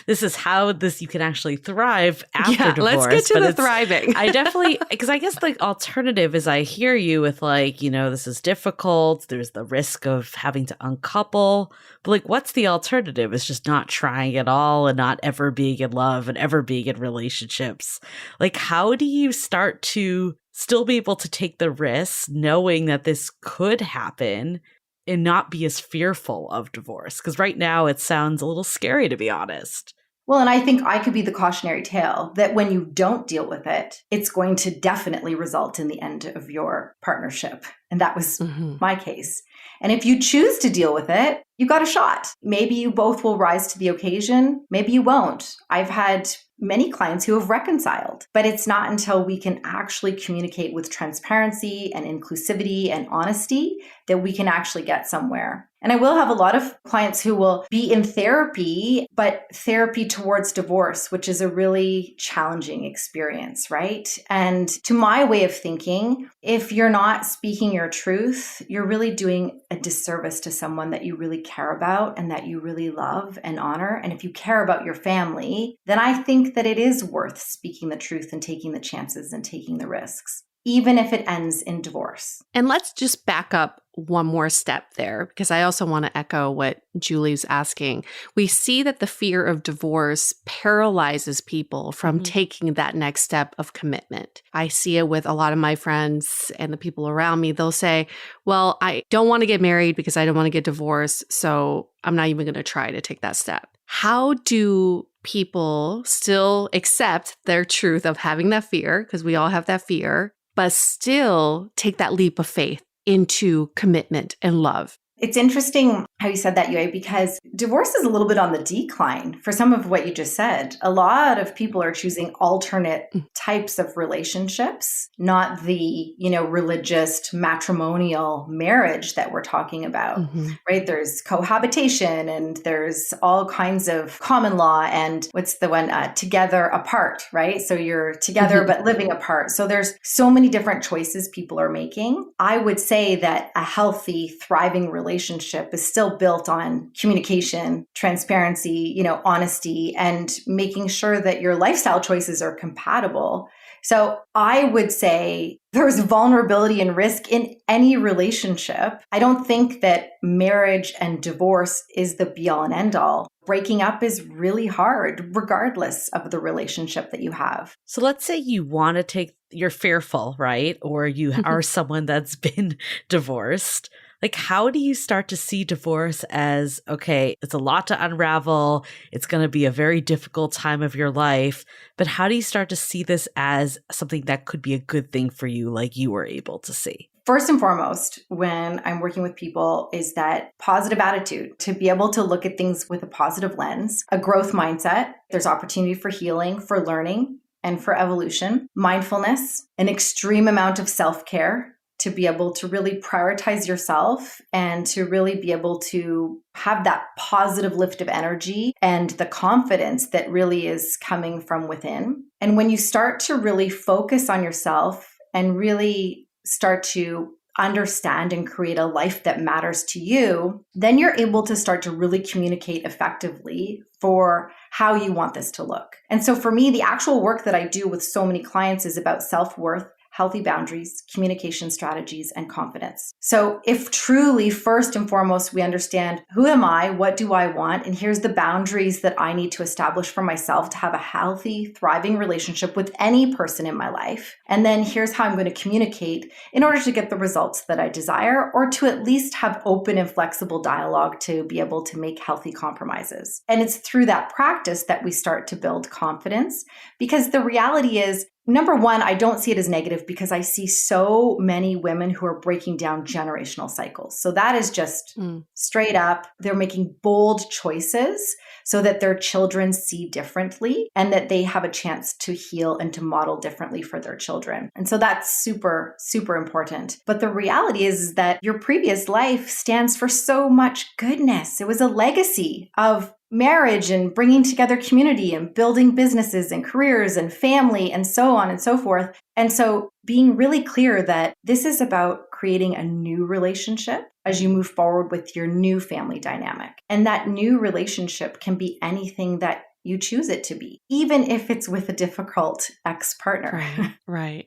Speaker 1: this is how you can actually thrive after divorce.
Speaker 3: Let's get to the thriving.
Speaker 1: I definitely, because I guess the alternative is I hear you with like, this is difficult. There's the risk of having to uncouple. But like, what's the alternative? It's just not trying at all and not ever being in love and ever being in relationships. Like, how do you start to still be able to take the risks knowing that this could happen and not be as fearful of divorce? Because right now it sounds a little scary, to be honest.
Speaker 4: Well, and I think I could be the cautionary tale that when you don't deal with it, it's going to definitely result in the end of your partnership. And that was my case. And if you choose to deal with it, you got a shot. Maybe you both will rise to the occasion. Maybe you won't. I've had many clients who have reconciled, but it's not until we can actually communicate with transparency and inclusivity and honesty that we can actually get somewhere. And I will have a lot of clients who will be in therapy, but therapy towards divorce, which is a really challenging experience, right? And to my way of thinking, if you're not speaking your truth, you're really doing a disservice to someone that you really care about and that you really love and honor. And if you care about your family, then I think that it is worth speaking the truth and taking the chances and taking the risks, even if it ends in divorce.
Speaker 3: And let's just back up one more step there, because I also want to echo what Julie's asking. We see that the fear of divorce paralyzes people from taking that next step of commitment. I see it with a lot of my friends and the people around me. They'll say, well, I don't want to get married because I don't want to get divorced, so I'm not even going to try to take that step. How do people still accept their truth of having that fear, because we all have that fear, but still take that leap of faith into commitment and love?
Speaker 4: It's interesting how you said that, Yue, because divorce is a little bit on the decline for some of what you just said. A lot of people are choosing alternate types of relationships, not the, religious matrimonial marriage that we're talking about, right? There's cohabitation and there's all kinds of common law and what's the one, together apart, right? So you're together but living apart. So there's so many different choices people are making. I would say that a healthy, thriving relationship is still built on communication, transparency, honesty, and making sure that your lifestyle choices are compatible. So I would say there's vulnerability and risk in any relationship. I don't think that marriage and divorce is the be all and end all. Breaking up is really hard, regardless of the relationship that you have.
Speaker 1: So let's say you want to you're fearful, right? Or you are someone that's been divorced. Like, how do you start to see divorce as, okay, it's a lot to unravel. It's going to be a very difficult time of your life. But how do you start to see this as something that could be a good thing for you, like you were able to see?
Speaker 4: First and foremost, when I'm working with people, is that positive attitude, to be able to look at things with a positive lens, a growth mindset. There's opportunity for healing, for learning, and for evolution, mindfulness, an extreme amount of self-care, to be able to really prioritize yourself and to really be able to have that positive lift of energy and the confidence that really is coming from within. And when you start to really focus on yourself and really start to understand and create a life that matters to you, then you're able to start to really communicate effectively for how you want this to look. And so for me, the actual work that I do with so many clients is about self-worth, healthy boundaries, communication strategies, and confidence. So if truly, first and foremost, we understand who am I, what do I want, and here's the boundaries that I need to establish for myself to have a healthy, thriving relationship with any person in my life. And then here's how I'm going to communicate in order to get the results that I desire, or to at least have open and flexible dialogue to be able to make healthy compromises. And it's through that practice that we start to build confidence, because the reality is, number one, I don't see it as negative because I see so many women who are breaking down generational cycles. So that is just straight up, they're making bold choices so that their children see differently and that they have a chance to heal and to model differently for their children. And so that's super, super important. But the reality is that your previous life stands for so much goodness. It was a legacy of marriage and bringing together community and building businesses and careers and family and so on and so forth. And so being really clear that this is about creating a new relationship as you move forward with your new family dynamic. And that new relationship can be anything that you choose it to be, even if it's with a difficult ex-partner.
Speaker 3: Right, right.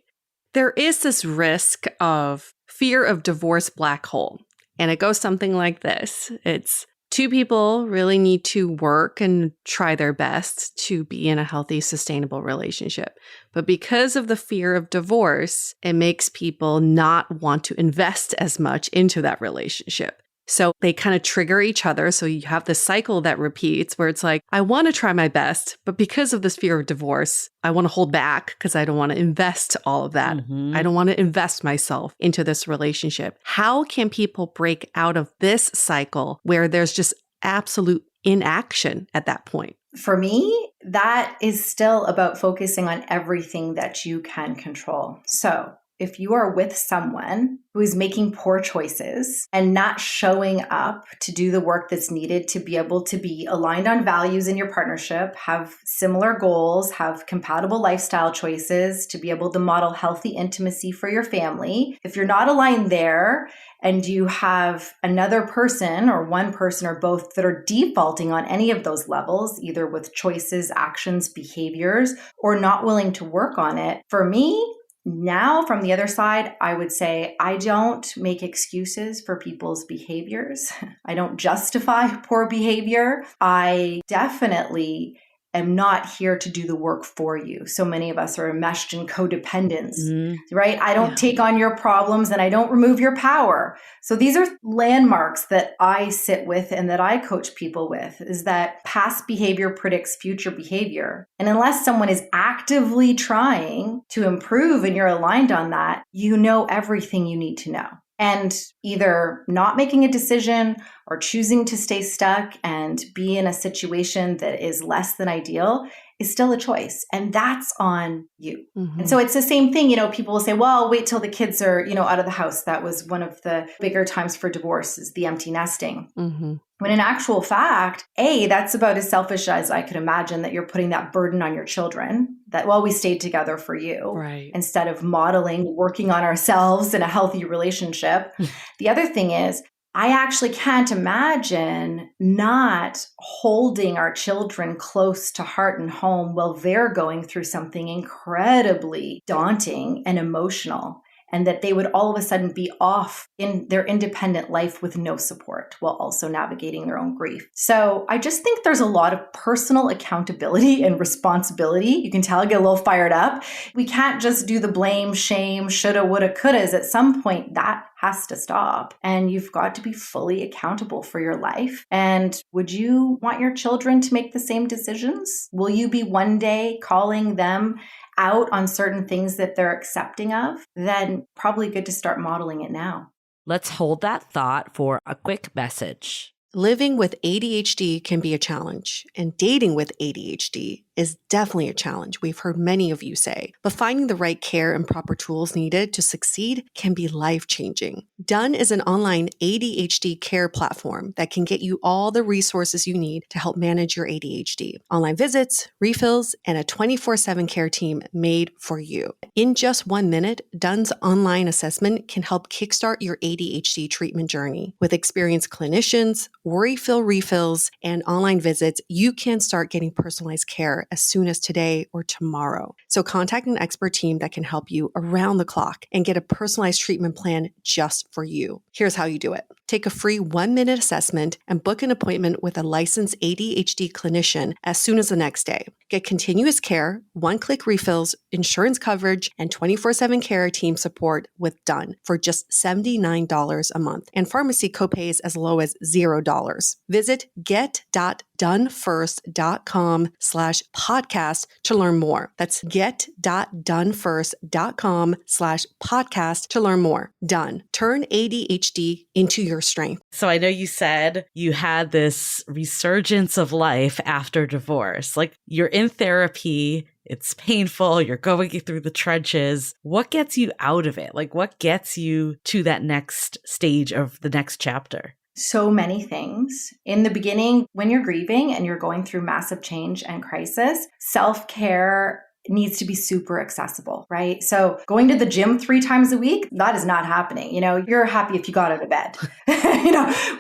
Speaker 3: There is this risk of fear of divorce black hole. And it goes something like this. It's two people really need to work and try their best to be in a healthy, sustainable relationship. But because of the fear of divorce, it makes people not want to invest as much into that relationship. So they kind of trigger each other. So you have this cycle that repeats where it's like, I want to try my best, but because of this fear of divorce, I want to hold back because I don't want to invest all of that. I don't want to invest myself into this relationship. How can people break out of this cycle where there's just absolute inaction at that point?
Speaker 4: For me, that is still about focusing on everything that you can control. So if you are with someone who is making poor choices and not showing up to do the work that's needed to be able to be aligned on values in your partnership, have similar goals, have compatible lifestyle choices, to be able to model healthy intimacy for your family, if you're not aligned there and you have another person or one person or both that are defaulting on any of those levels, either with choices, actions, behaviors, or not willing to work on it, for me, now, from the other side, I would say I don't make excuses for people's behaviors. I don't justify poor behavior. I definitely am not here to do the work for you. So many of us are enmeshed in codependence, right? I don't take on your problems and I don't remove your power. So these are landmarks that I sit with and that I coach people with, is that past behavior predicts future behavior. And unless someone is actively trying to improve and you're aligned on that, you know everything you need to know. And either not making a decision or choosing to stay stuck and be in a situation that is less than ideal is still a choice. And that's on you. And so it's the same thing, people will say, well, wait till the kids are, out of the house. That was one of the bigger times for divorce, is the empty nesting. When in actual fact, that's about as selfish as I could imagine, that you're putting that burden on your children, that, well, we stayed together for you,
Speaker 3: right,
Speaker 4: instead of modeling, working on ourselves in a healthy relationship. The other thing is, I actually can't imagine not holding our children close to heart and home while they're going through something incredibly daunting and emotional, and that they would all of a sudden be off in their independent life with no support while also navigating their own grief. So I just think there's a lot of personal accountability and responsibility. You can tell I get a little fired up. We can't just do the blame, shame, shoulda, woulda, couldas. At some point, that has to stop. And you've got to be fully accountable for your life. And would you want your children to make the same decisions? Will you be one day calling them out on certain things that they're accepting of? Then probably good to start modeling it now.
Speaker 1: Let's hold that thought for a quick message.
Speaker 2: Living with ADHD can be a challenge, and dating with ADHD is definitely a challenge, we've heard many of you say. But finding the right care and proper tools needed to succeed can be life-changing. Done is an online ADHD care platform that can get you all the resources you need to help manage your ADHD. Online visits, refills, and a 24/7 care team made for you. In just 1 minute, Done's online assessment can help kickstart your ADHD treatment journey. With experienced clinicians, worry-fill refills, and online visits, you can start getting personalized care as soon as today or tomorrow. So contact an expert team that can help you around the clock and get a personalized treatment plan just for you. Here's how you do it. Take a free 1-minute assessment and book an appointment with a licensed ADHD clinician as soon as the next day. Get continuous care, one-click refills, insurance coverage, and 24/7 care team support with Done for just $79 a month, and pharmacy copays as low as $0. Visit get.donefirst.com/podcast to learn more. That's get.donefirst.com/podcast to learn more. Done. Turn ADHD into your strength.
Speaker 1: So I know you said you had this resurgence of life after divorce. Like, you're in therapy, it's painful, you're going through the trenches. What gets you out of it? Like, what gets you to that next stage of the next chapter?
Speaker 4: So many things. In the beginning, when you're grieving and you're going through massive change and crisis, self-care needs to be super accessible, right? So going to the gym 3 times a week, that is not happening. You're happy if you got out of bed.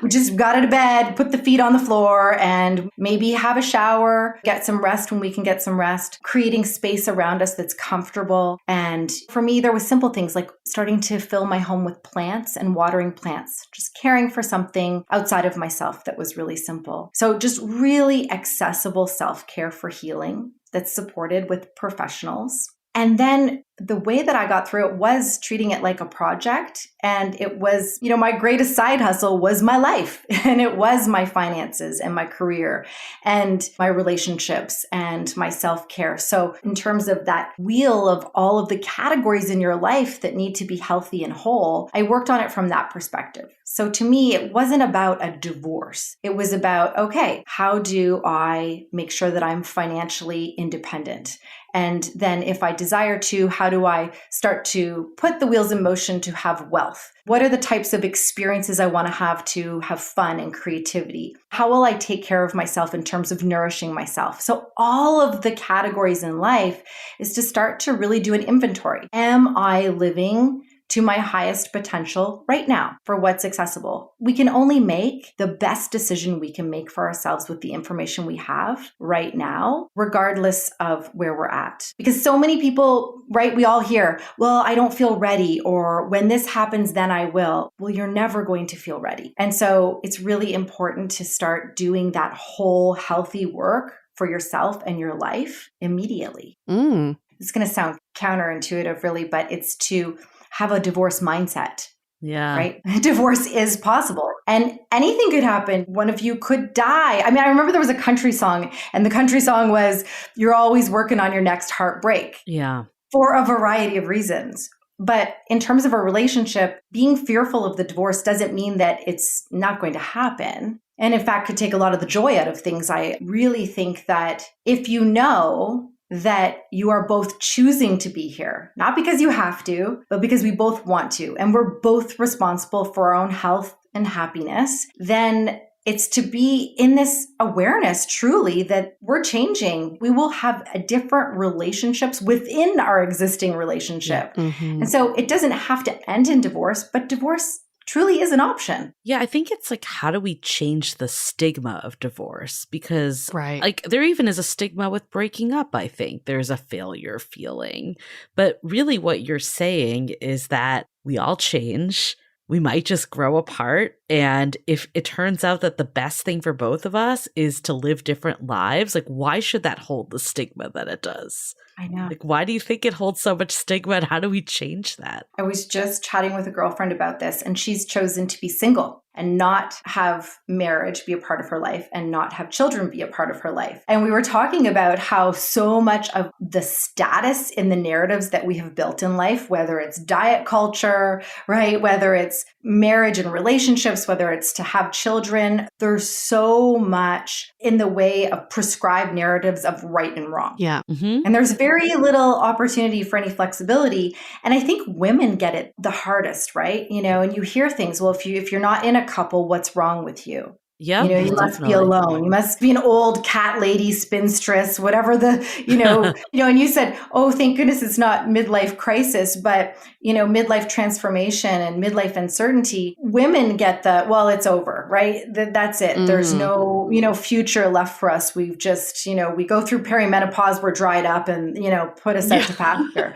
Speaker 4: We just got out of bed, put the feet on the floor, and maybe have a shower, get some rest when we can get some rest, creating space around us that's comfortable. And for me, there was simple things like starting to fill my home with plants and watering plants, just caring for something outside of myself that was really simple. So just really accessible self-care for healing that's supported with professionals. And then the way that I got through it was treating it like a project. And it was, my greatest side hustle was my life. And it was my finances and my career and my relationships and my self-care. So in terms of that wheel of all of the categories in your life that need to be healthy and whole, I worked on it from that perspective. So to me, it wasn't about a divorce. It was about, okay, how do I make sure that I'm financially independent? And then if I desire to, how do I start to put the wheels in motion to have wealth? What are the types of experiences I want to have fun and creativity? How will I take care of myself in terms of nourishing myself? So all of the categories in life is to start to really do an inventory. Am I living to my highest potential right now for what's accessible? We can only make the best decision we can make for ourselves with the information we have right now, regardless of where we're at. Because so many people, right, we all hear, well, I don't feel ready, or when this happens, then I will. Well, you're never going to feel ready. And so it's really important to start doing that whole healthy work for yourself and your life immediately. It's going to sound counterintuitive, really, but it's to have a divorce mindset.
Speaker 1: Yeah.
Speaker 4: Right? Divorce is possible. And anything could happen. One of you could die. I remember there was a country song, and the country song was, you're always working on your next heartbreak.
Speaker 1: Yeah.
Speaker 4: For a variety of reasons. But in terms of a relationship, being fearful of the divorce doesn't mean that it's not going to happen. And in fact, could take a lot of the joy out of things. I really think that if you know that you are both choosing to be here, not because you have to, but because we both want to, and we're both responsible for our own health and happiness, then it's to be in this awareness truly that we're changing. We will have a different relationships within our existing relationship. And so it doesn't have to end in divorce, but divorce truly is an option.
Speaker 1: Yeah, I think it's like, how do we change the stigma of divorce? Because like there even is a stigma with breaking up, I think. There's a failure feeling. But really what you're saying is that we all change. We might just grow apart. And if it turns out that the best thing for both of us is to live different lives, like, why should that hold the stigma that it does?
Speaker 4: I know.
Speaker 1: Like, why do you think it holds so much stigma, and how do we change that?
Speaker 4: I was just chatting with a girlfriend about this, and she's chosen to be single and not have marriage be a part of her life and not have children be a part of her life. And we were talking about how so much of the status in the narratives that we have built in life, whether it's diet culture, right? Whether it's marriage and relationships, whether it's to have children, there's so much in the way of prescribed narratives of right and wrong.
Speaker 3: Yeah.
Speaker 4: And there's very little opportunity for any flexibility. And I think women get it the hardest, right? And you hear things, well, if you're not in a couple, what's wrong with you?
Speaker 1: Yeah,
Speaker 4: You must be alone. You must be an old cat lady, spinstress, whatever and you said, oh, thank goodness it's not midlife crisis, but, midlife transformation and midlife uncertainty. Women get well, it's over, right? That's it. There's no, future left for us. We've just, we go through perimenopause, we're dried up and, put us out to pasture,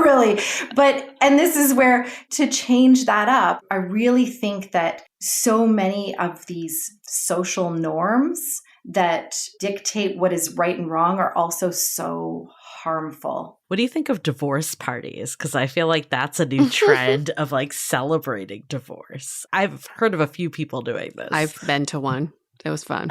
Speaker 4: really. And this is where to change that up, I really think that so many of these social norms that dictate what is right and wrong are also so harmful.
Speaker 1: What do you think of divorce parties? Because I feel like that's a new trend of like celebrating divorce. I've heard of a few people doing this.
Speaker 3: I've been to one. It was fun.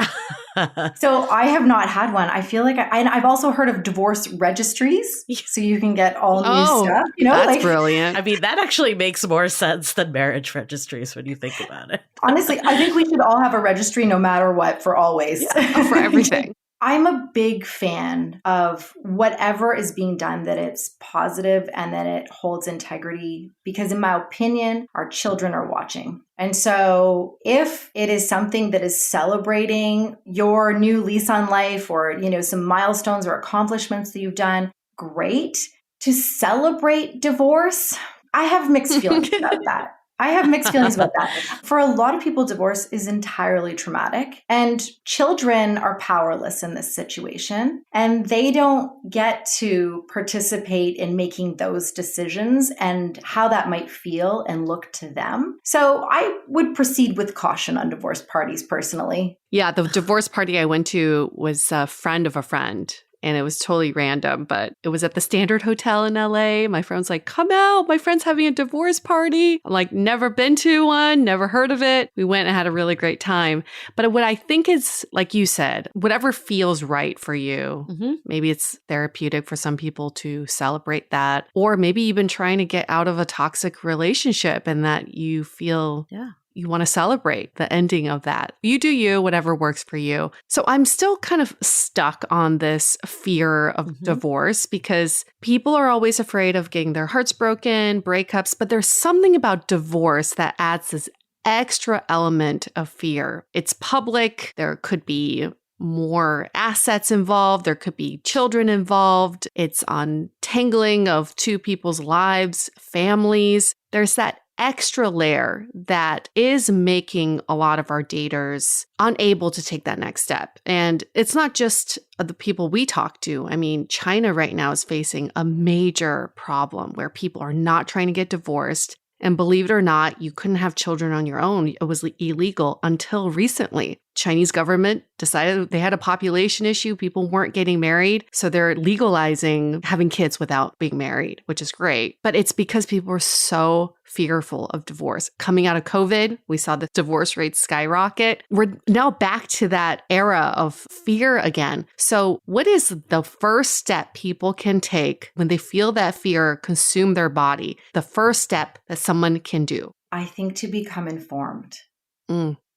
Speaker 4: So I have not had one. I feel like I've also heard of divorce registries. So you can get all new stuff.
Speaker 3: That's brilliant.
Speaker 1: I mean, that actually makes more sense than marriage registries when you think about it.
Speaker 4: Honestly, I think we should all have a registry no matter what for always.
Speaker 3: Yeah, for everything.
Speaker 4: I'm a big fan of whatever is being done, that it's positive and that it holds integrity, because in my opinion, our children are watching. And so if it is something that is celebrating your new lease on life or, some milestones or accomplishments that you've done, great. To celebrate divorce, I have mixed feelings about that. For a lot of people, divorce is entirely traumatic, and children are powerless in this situation, and they don't get to participate in making those decisions and how that might feel and look to them. So I would proceed with caution on divorce parties personally.
Speaker 3: Yeah, the divorce party I went to was a friend of a friend. And it was totally random, but it was at the Standard Hotel in LA. My friend's like, come out. My friend's having a divorce party. I'm like, never been to one, never heard of it. We went and had a really great time. But what I think is, like you said, whatever feels right for you, maybe it's therapeutic for some people to celebrate that, or maybe you've been trying to get out of a toxic relationship and that you feel you want to celebrate the ending of that. You do you, whatever works for you. So I'm still kind of stuck on this fear of divorce, because people are always afraid of getting their hearts broken, breakups, but there's something about divorce that adds this extra element of fear. It's public. There could be more assets involved. There could be children involved. It's untangling of two people's lives, families. There's that extra layer that is making a lot of our daters unable to take that next step. And it's not just the people we talk to. I mean, China right now is facing a major problem where people are not trying to get divorced. And believe it or not, you couldn't have children on your own. It was illegal until recently. Chinese government decided they had a population issue. People weren't getting married. So they're legalizing having kids without being married, which is great. But it's because people were so fearful of divorce. Coming out of COVID, we saw the divorce rates skyrocket. We're now back to that era of fear again. So what is the first step people can take when they feel that fear consume their body? The first step that someone can do?
Speaker 4: I think to become informed.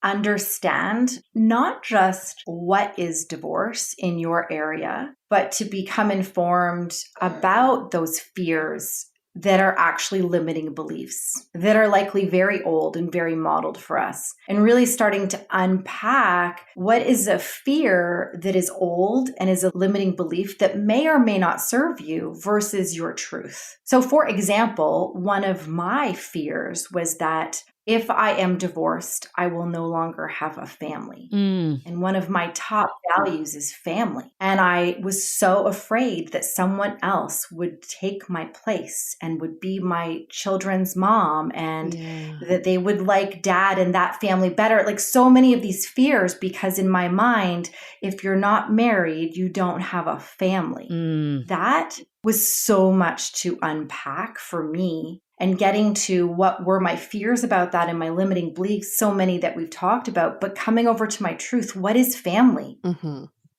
Speaker 4: Understand not just what is divorce in your area, but to become informed about those fears that are actually limiting beliefs that are likely very old and very modeled for us, and really starting to unpack what is a fear that is old and is a limiting belief that may or may not serve you versus your truth. So for example, one of my fears was that if I am divorced, I will no longer have a family. And one of my top values is family. And I was so afraid that someone else would take my place and would be my children's mom, and that they would like dad and that family better. Like so many of these fears, because in my mind, if you're not married, you don't have a family. That was so much to unpack for me. And getting to what were my fears about that and my limiting beliefs, so many that we've talked about, but coming over to my truth. What is family?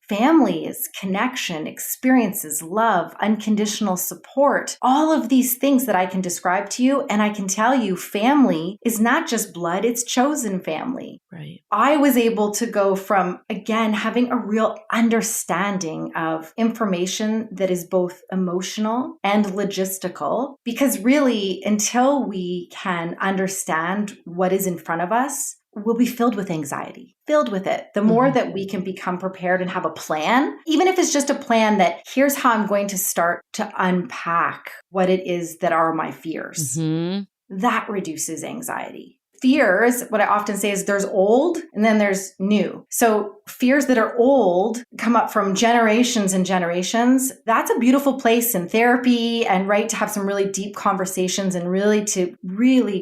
Speaker 4: Family is connection, experiences, love, unconditional support, all of these things that I can describe to you. And I can tell you, family is not just blood, it's chosen family.
Speaker 1: Right.
Speaker 4: I was able to go from, again, having a real understanding of information that is both emotional and logistical, because really, until we can understand what is in front of us, will be filled with anxiety, filled with it. The more that we can become prepared and have a plan, even if it's just a plan that here's how I'm going to start to unpack what it is that are my fears, that reduces anxiety. Fears, what I often say is there's old and then there's new. So fears that are old come up from generations and generations. That's a beautiful place in therapy and right to have some really deep conversations and really to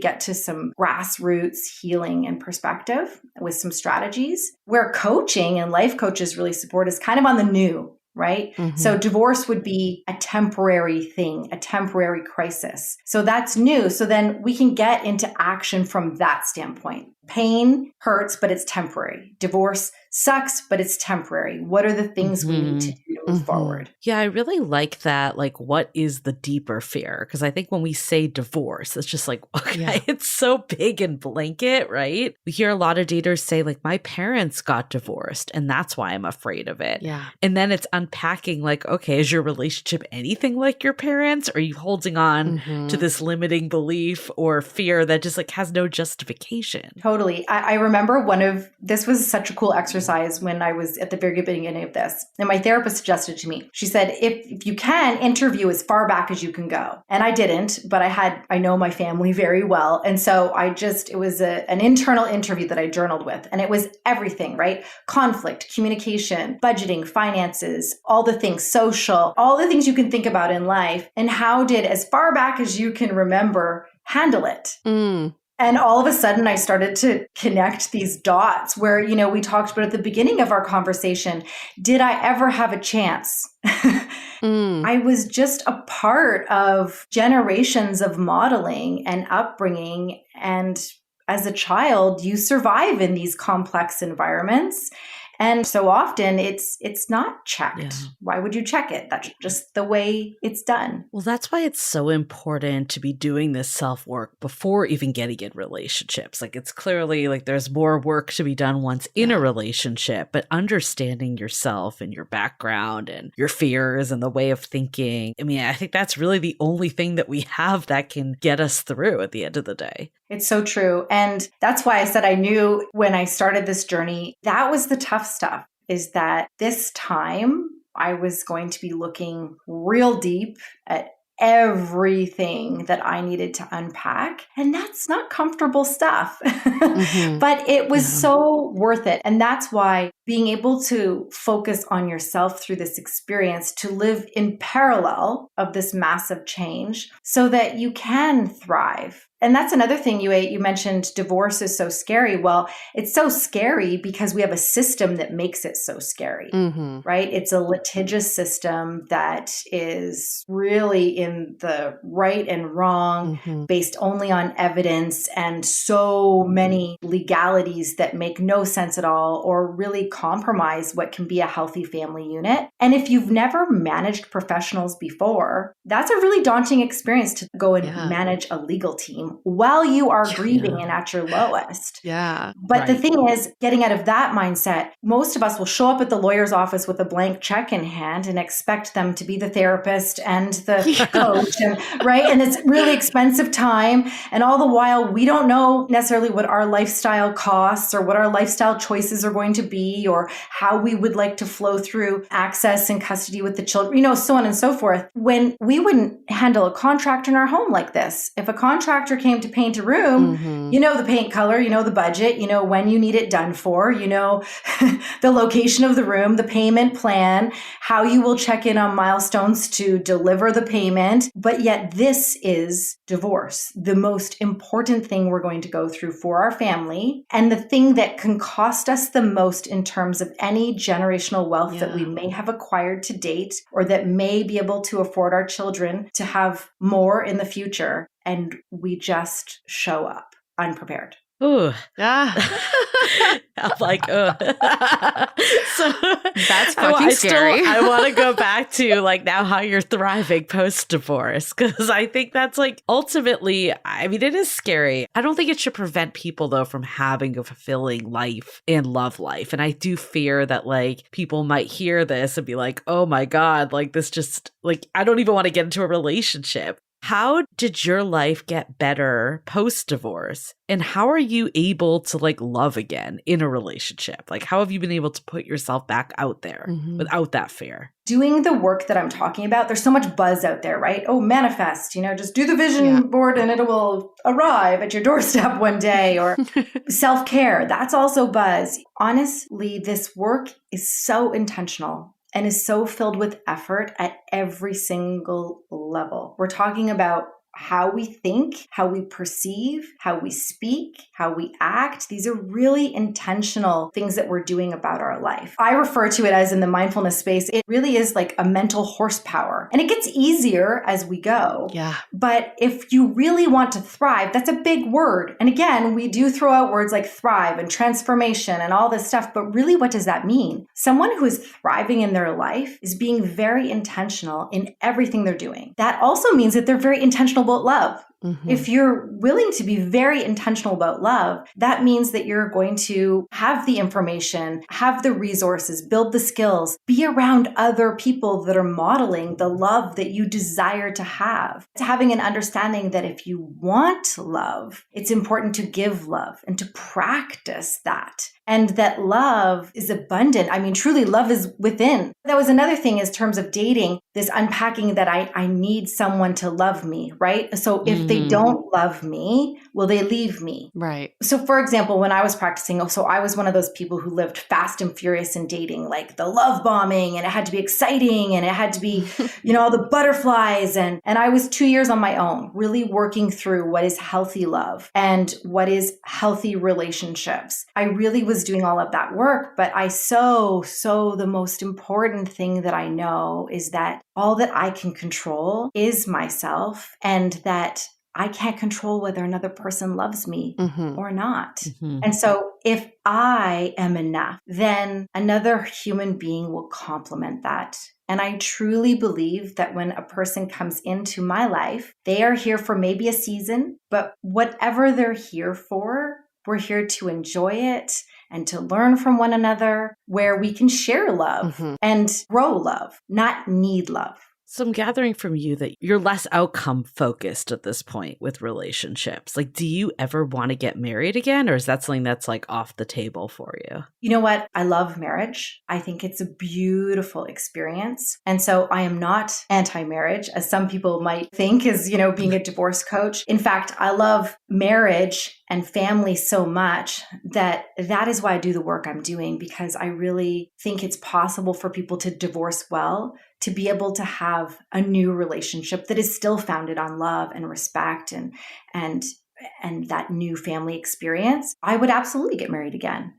Speaker 4: get to some grassroots healing and perspective with some strategies. Where coaching and life coaches really support is kind of on the new. Right? So divorce would be a temporary thing, a temporary crisis. So that's new. So then we can get into action from that standpoint. Pain hurts, but it's temporary. Divorce sucks, but it's temporary. What are the things we need to do to move forward?
Speaker 1: Yeah, I really like that. Like, what is the deeper fear? Because I think when we say divorce, it's just like, okay, it's so big and blanket, right? We hear a lot of daters say, like, my parents got divorced and that's why I'm afraid of it.
Speaker 3: Yeah.
Speaker 1: And then it's unpacking, like, okay, is your relationship anything like your parents? Or are you holding on to this limiting belief or fear that just like has no justification?
Speaker 4: Totally. I remember this was such a cool exercise when I was at the very beginning of this. And my therapist suggested to me, she said, if you can, interview as far back as you can go. And I didn't, but I know my family very well. And so it was an internal interview that I journaled with. And it was everything, right? Conflict, communication, budgeting, finances, all the things, social, all the things you can think about in life. And how did, as far back as you can remember, handle it. And all of a sudden, I started to connect these dots where, we talked about at the beginning of our conversation, did I ever have a chance? I was just a part of generations of modeling and upbringing. And as a child, you survive in these complex environments. And so often it's not checked. Yeah. Why would you check it? That's just the way it's done.
Speaker 1: Well, that's why it's so important to be doing this self-work before even getting in relationships. Like, it's clearly like there's more work to be done once in a relationship, but understanding yourself and your background and your fears and the way of thinking. I mean, I think that's really the only thing that we have that can get us through at the end of the day.
Speaker 4: It's so true. And that's why I said I knew when I started this journey, that was the tough stuff, is that this time I was going to be looking real deep at everything that I needed to unpack. And that's not comfortable stuff, but it was so worth it. And that's why being able to focus on yourself through this experience, to live in parallel of this massive change so that you can thrive. And that's another thing you mentioned, divorce is so scary. Well, it's so scary because we have a system that makes it so scary, right? It's a litigious system that is really in the right and wrong, based only on evidence, and so many legalities that make no sense at all or really compromise what can be a healthy family unit. And if you've never managed professionals before, that's a really daunting experience to go and manage a legal team while you are grieving and at your lowest. But the thing is, getting out of that mindset, most of us will show up at the lawyer's office with a blank check in hand and expect them to be the therapist and the coach, and it's really expensive time. And all the while, we don't know necessarily what our lifestyle costs or what our lifestyle choices are going to be or how we would like to flow through access and custody with the children, so on and so forth. When we wouldn't handle a contractor in our home like this. If a contractor came to paint a room, the paint color, the budget, when you need it done for, the location of the room, the payment plan, how you will check in on milestones to deliver the payment. But yet this is divorce, the most important thing we're going to go through for our family, and the thing that can cost us the most in terms of any generational wealth that we may have acquired to date or that may be able to afford our children to have more in the future. And we just show up unprepared.
Speaker 1: Ooh. I'm like, oh. So
Speaker 3: that's fucking scary.
Speaker 1: I want to go back to like now how you're thriving post-divorce, because I think that's like ultimately, I mean, it is scary. I don't think it should prevent people though from having a fulfilling life and love life. And I do fear that like people might hear this and be like, oh my God, like this just like, I don't even want to get into a relationship. How did your life get better post-divorce? And how are you able to like love again in a relationship? Like, how have you been able to put yourself back out there without that fear?
Speaker 4: Doing the work that I'm talking about, there's so much buzz out there, right? Oh, manifest, just do the vision board and it will arrive at your doorstep one day, or self-care. That's also buzz. Honestly, this work is so intentional and is so filled with effort at every single level. We're talking about how we think, how we perceive, how we speak, how we act. These are really intentional things that we're doing about our life. I refer to it as, in the mindfulness space, it really is like a mental horsepower. And it gets easier as we go.
Speaker 3: Yeah.
Speaker 4: But if you really want to thrive, that's a big word. And again, we do throw out words like thrive and transformation and all this stuff. But really, what does that mean? Someone who is thriving in their life is being very intentional in everything they're doing. That also means that they're very intentional about love. If you're willing to be very intentional about love, that means that you're going to have the information, have the resources, build the skills, be around other people that are modeling the love that you desire to have. It's having an understanding that if you want love, it's important to give love and to practice that. And that love is abundant. I mean, truly, love is within. That was another thing in terms of dating, this unpacking that I need someone to love me, right? So if they don't love me, will they leave me?
Speaker 3: Right.
Speaker 4: So for example, when I was practicing, so I was one of those people who lived fast and furious in dating, like the love bombing, and it had to be exciting, and it had to be, all the butterflies. And I was 2 years on my own, really working through what is healthy love and what is healthy relationships. I really was doing all of that work, but the most important thing that I know is that all that I can control is myself, and that I can't control whether another person loves me or not. And so if I am enough, then another human being will complement that. And I truly believe that when a person comes into my life, they are here for maybe a season, but whatever they're here for, we're here to enjoy it and to learn from one another, where we can share love and grow love, not need love.
Speaker 1: So I'm gathering from you that you're less outcome focused at this point with relationships. Like, do you ever want to get married again? Or is that something that's like off the table for you?
Speaker 4: You know what? I love marriage. I think it's a beautiful experience. And so I am not anti-marriage, as some people might think, as, being a divorce coach. In fact, I love marriage and family so much that is why I do the work I'm doing, because I really think it's possible for people to divorce well, to be able to have a new relationship that is still founded on love and respect and that new family experience. I would absolutely get married again.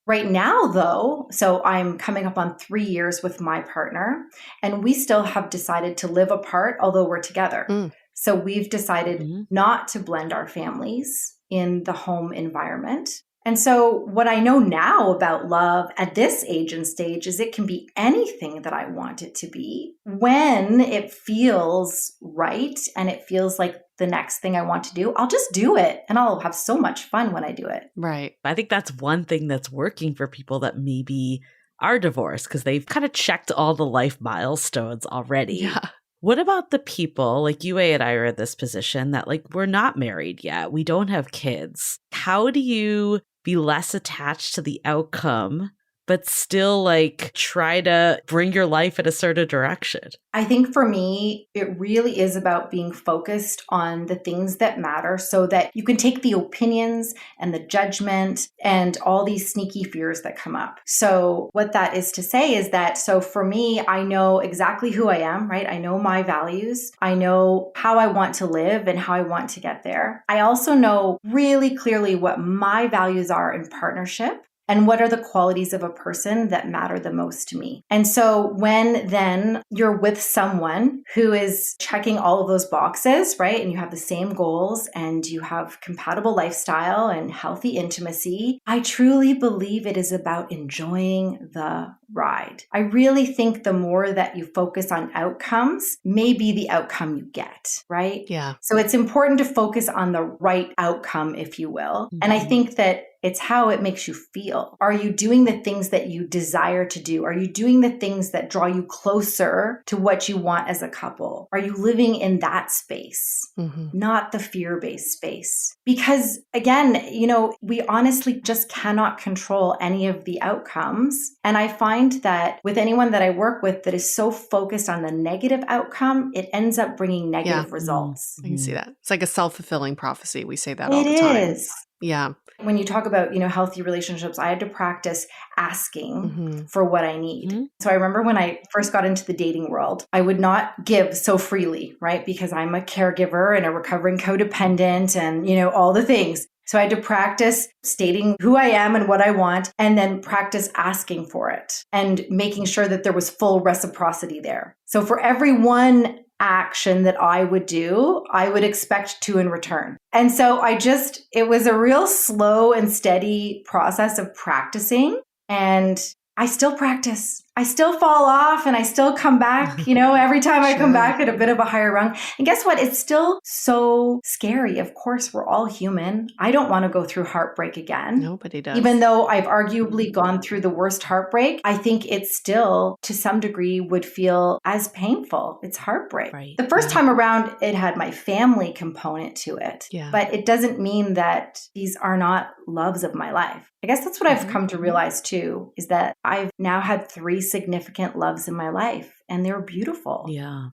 Speaker 4: Right now, though, so I'm coming up on 3 years with my partner, and we still have decided to live apart, although we're together. So we've decided not to blend our families in the home environment. And so what I know now about love at this age and stage is it can be anything that I want it to be when it feels right and it feels like the next thing I want to do. I'll just do it, and I'll have so much fun when I do it.
Speaker 3: Right.
Speaker 1: I think that's one thing that's working for people that maybe are divorced, because they've kind of checked all the life milestones already.
Speaker 3: Yeah.
Speaker 1: What about the people like you and I are in this position that like we're not married yet, we don't have kids? How do you be less attached to the outcome, but still like try to bring your life in a certain direction?
Speaker 4: I think for me, it really is about being focused on the things that matter, so that you can take the opinions and the judgment and all these sneaky fears that come up. So what that is to say is that, so for me, I know exactly who I am, right? I know my values. I know how I want to live and how I want to get there. I also know really clearly what my values are in partnership, and what are the qualities of a person that matter the most to me. And so when then you're with someone who is checking all of those boxes, right? And you have the same goals and you have compatible lifestyle and healthy intimacy, I truly believe it is about enjoying the ride. I really think the more that you focus on outcomes, maybe the outcome you get, right?
Speaker 3: Yeah.
Speaker 4: So it's important to focus on the right outcome, if you will. And I think that It's how it makes you feel. Are you doing the things that you desire to do? Are you doing the things that draw you closer to what you want as a couple? Are you living in that space, not the fear-based space? Because again, we honestly just cannot control any of the outcomes. And I find that with anyone that I work with that is so focused on the negative outcome, it ends up bringing negative results.
Speaker 3: I can see that. It's like a self-fulfilling prophecy. We say that all the
Speaker 4: It
Speaker 3: time.
Speaker 4: is.
Speaker 3: Yeah.
Speaker 4: When you talk about, healthy relationships, I had to practice asking for what I need. So I remember when I first got into the dating world, I would not give so freely, right? Because I'm a caregiver and a recovering codependent and, all the things. So I had to practice stating who I am and what I want, and then practice asking for it and making sure that there was full reciprocity there. So for every one action that I would do, I would expect two in return. And so it was a real slow and steady process of practicing. And I still practice. I still fall off and I still come back, every time I come back at a bit of a higher rung. And guess what? It's still so scary. Of course, we're all human. I don't want to go through heartbreak again.
Speaker 3: Nobody does.
Speaker 4: Even though I've arguably gone through the worst heartbreak, I think it still, to some degree, would feel as painful. It's heartbreak.
Speaker 1: Right.
Speaker 4: The first time around, it had my family component to it.
Speaker 3: Yeah.
Speaker 4: But it doesn't mean that these are not loves of my life. I guess that's what I've come to realize too, is that I've now had 3 significant loves in my life and they're beautiful.
Speaker 1: Yeah.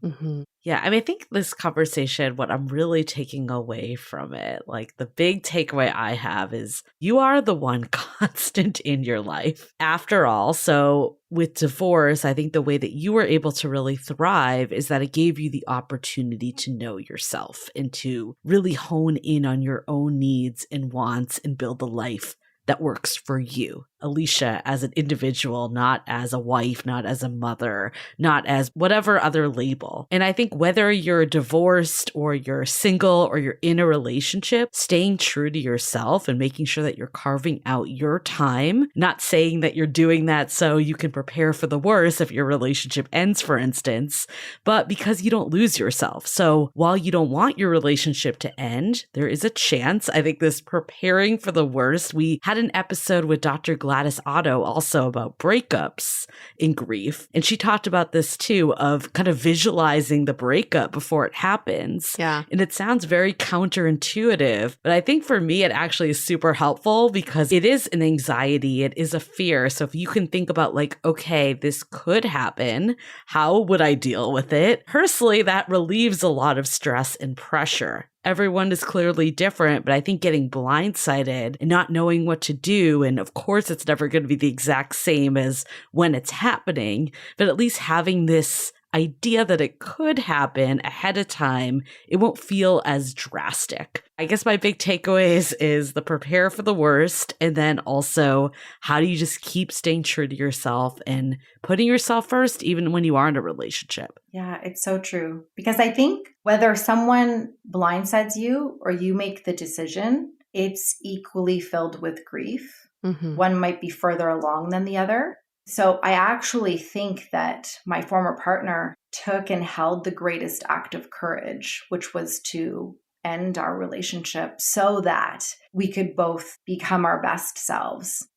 Speaker 1: Yeah. I think this conversation, what I'm really taking away from it, like the big takeaway I have is you are the one constant in your life after all. So with divorce, I think the way that you were able to really thrive is that it gave you the opportunity to know yourself and to really hone in on your own needs and wants and build the life that works for you, Alicia, as an individual, not as a wife, not as a mother, not as whatever other label. And I think whether you're divorced or you're single or you're in a relationship, staying true to yourself and making sure that you're carving out your time, not saying that you're doing that so you can prepare for the worst if your relationship ends, for instance, but because you don't lose yourself. So while you don't want your relationship to end, there is a chance. I think this preparing for the worst, we had an episode with Dr. Gladys Otto also about breakups in grief. And she talked about this too, of kind of visualizing the breakup before it happens.
Speaker 3: Yeah.
Speaker 1: And it sounds very counterintuitive, but I think for me, it actually is super helpful because it is an anxiety. It is a fear. So if you can think about like, okay, this could happen. How would I deal with it? Personally, that relieves a lot of stress and pressure. Everyone is clearly different, but I think getting blindsided and not knowing what to do, and of course it's never going to be the exact same as when it's happening, but at least having this idea that it could happen ahead of time, it won't feel as drastic. I guess my big takeaways is the prepare for the worst, and then also how do you just keep staying true to yourself and putting yourself first, even when you are in a relationship.
Speaker 4: Yeah, it's so true. Because I think whether someone blindsides you or you make the decision, it's equally filled with grief. One might be further along than the other. So I actually think that my former partner took and held the greatest act of courage, which was to end our relationship so that we could both become our best selves.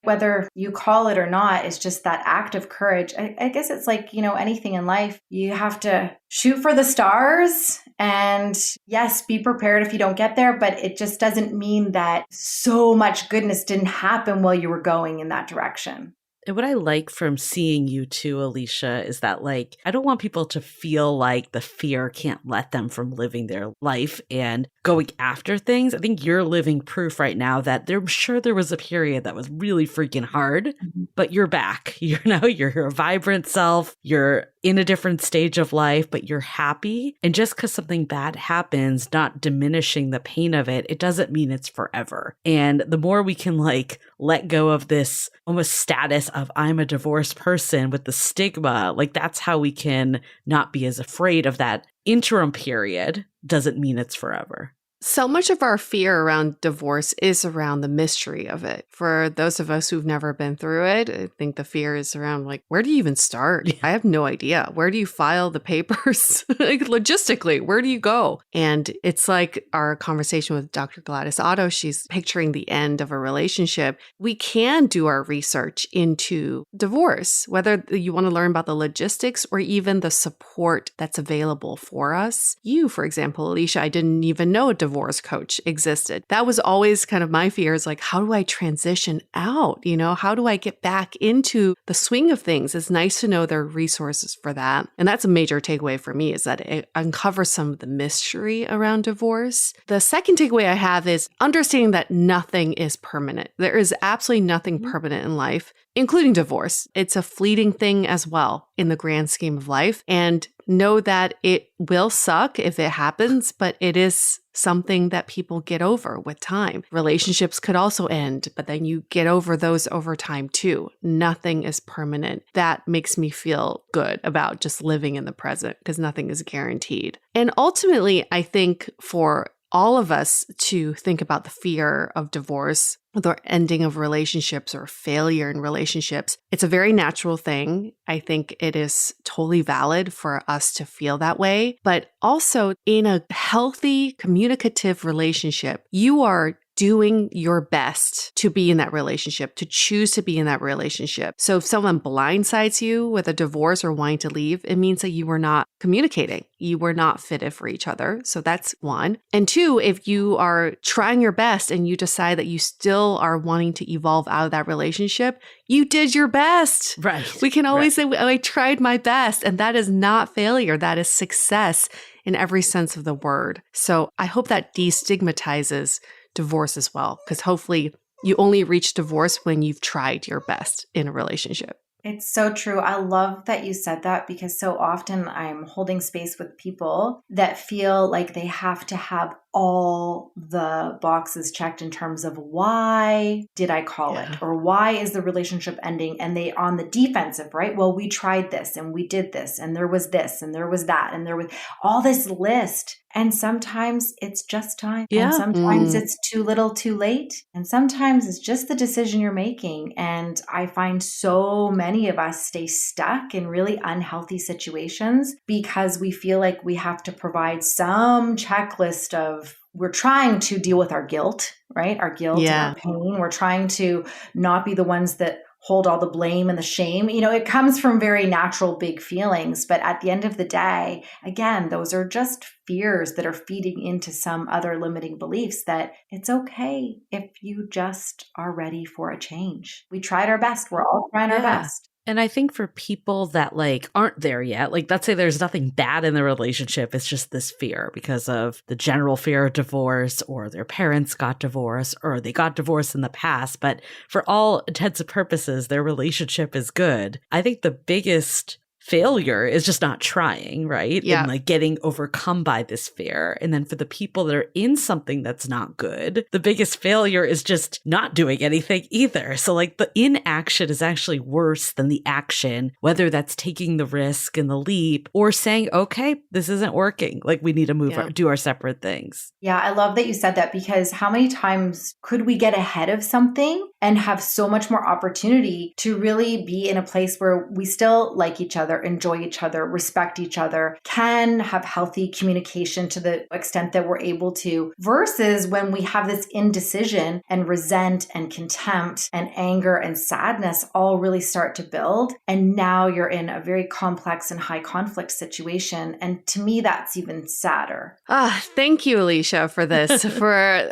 Speaker 4: Whether you call it or not, it's just that act of courage. I guess it's like, anything in life, you have to shoot for the stars and yes, be prepared if you don't get there, but it just doesn't mean that so much goodness didn't happen while you were going in that direction.
Speaker 1: And what I like from seeing you too, Alicia, is that I don't want people to feel like the fear can't let them from living their life and going after things. I think you're living proof right now that I'm sure there was a period that was really freaking hard, but you're back. You're a vibrant self. You're in a different stage of life, but you're happy. And just because something bad happens, not diminishing the pain of it, it doesn't mean it's forever. And the more we can let go of this almost status of I'm a divorced person with the stigma, that's how we can not be as afraid of that interim period. Doesn't mean it's forever.
Speaker 3: So much of our fear around divorce is around the mystery of it. For those of us who've never been through it, I think the fear is around like, where do you even start? I have no idea. Where do you file the papers? Like, logistically, where do you go? And it's like our conversation with Dr. Gladys Otto, she's picturing the end of a relationship. We can do our research into divorce, whether you want to learn about the logistics or even the support that's available for us. You, for example, Alicia, I didn't even know a divorce coach existed. That was always kind of my fear, is like, how do I transition out? How do I get back into the swing of things? It's nice to know there are resources for that. And that's a major takeaway for me, is that it uncovers some of the mystery around divorce. The second takeaway I have is understanding that nothing is permanent. There is absolutely nothing permanent in life, including divorce. It's a fleeting thing as well in the grand scheme of life. And know that it will suck if it happens, but it is something that people get over with time. Relationships could also end, but then you get over those over time too. Nothing is permanent. That makes me feel good about just living in the present, because nothing is guaranteed. And ultimately, I think for all of us to think about the fear of divorce, the ending of relationships or failure in relationships, it's a very natural thing. I think it is totally valid for us to feel that way. But also in a healthy, communicative relationship, you are doing your best to be in that relationship, to choose to be in that relationship. So if someone blindsides you with a divorce or wanting to leave, it means that you were not communicating. You were not fitted for each other. So that's one. And two, if you are trying your best and you decide that you still are wanting to evolve out of that relationship, you did your best.
Speaker 1: Right.
Speaker 3: We can always say, I tried my best. And that is not failure. That is success in every sense of the word. So I hope that destigmatizes divorce as well, because hopefully you only reach divorce when you've tried your best in a relationship.
Speaker 4: It's so true. I love that you said that, because so often I'm holding space with people that feel like they have to have all the boxes checked in terms of why did I call it, or why is the relationship ending? And they on the defensive, right? Well, we tried this and we did this and there was this and there was that and there was all this list. And sometimes it's just time.
Speaker 1: Yeah.
Speaker 4: And sometimes it's too little too late. And sometimes it's just the decision you're making. And I find so many of us stay stuck in really unhealthy situations because we feel like we have to provide some checklist of, we're trying to deal with our guilt, right? Our guilt and our pain. We're trying to not be the ones that hold all the blame and the shame. It comes from very natural big feelings, but at the end of the day, again, those are just fears that are feeding into some other limiting beliefs that it's okay if you just are ready for a change. We tried our best. We're all trying our best.
Speaker 1: And I think for people that aren't there yet, let's say there's nothing bad in the relationship, it's just this fear because of the general fear of divorce, or their parents got divorced, or they got divorced in the past, but for all intents and purposes, their relationship is good. I think the biggest failure is just not trying, right?
Speaker 3: Yeah.
Speaker 1: And getting overcome by this fear. And then for the people that are in something that's not good, the biggest failure is just not doing anything either. So the inaction is actually worse than the action, whether that's taking the risk and the leap or saying, okay, this isn't working. We need to move, do our separate things.
Speaker 4: Yeah, I love that you said that, because how many times could we get ahead of something and have so much more opportunity to really be in a place where we still like each other, enjoy each other, respect each other, can have healthy communication to the extent that we're able to, versus when we have this indecision and resent and contempt and anger and sadness all really start to build. And now you're in a very complex and high conflict situation. And to me, that's even sadder.
Speaker 3: Thank you, Alicia, for this, for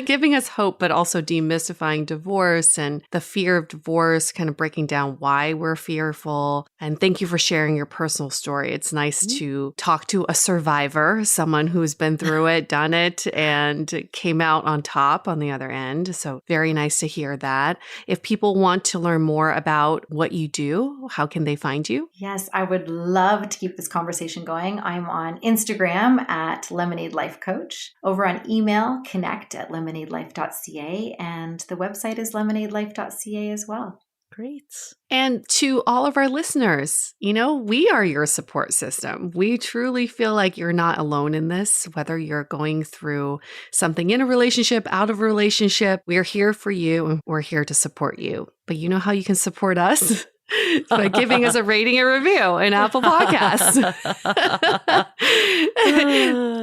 Speaker 3: giving us hope, but also demystifying divorce and the fear of divorce, kind of breaking down why we're fearful. And thank you for sharing your personal story. It's nice to talk to a survivor, someone who's been through it, done it, and came out on top on the other end. So very nice to hear that. If people want to learn more about what you do, how can they find you?
Speaker 4: Yes, I would love to keep this conversation going. I'm on Instagram at Lemonade Life Coach, over on email, connect@lemonadelife.ca, and the website is lemonadelife.ca as well.
Speaker 1: Great.
Speaker 3: And to all of our listeners, we are your support system. We truly feel like you're not alone in this, whether you're going through something in a relationship, out of a relationship. We're here for you and we're here to support you. But you know how you can support us? By giving us a rating and review in Apple Podcasts.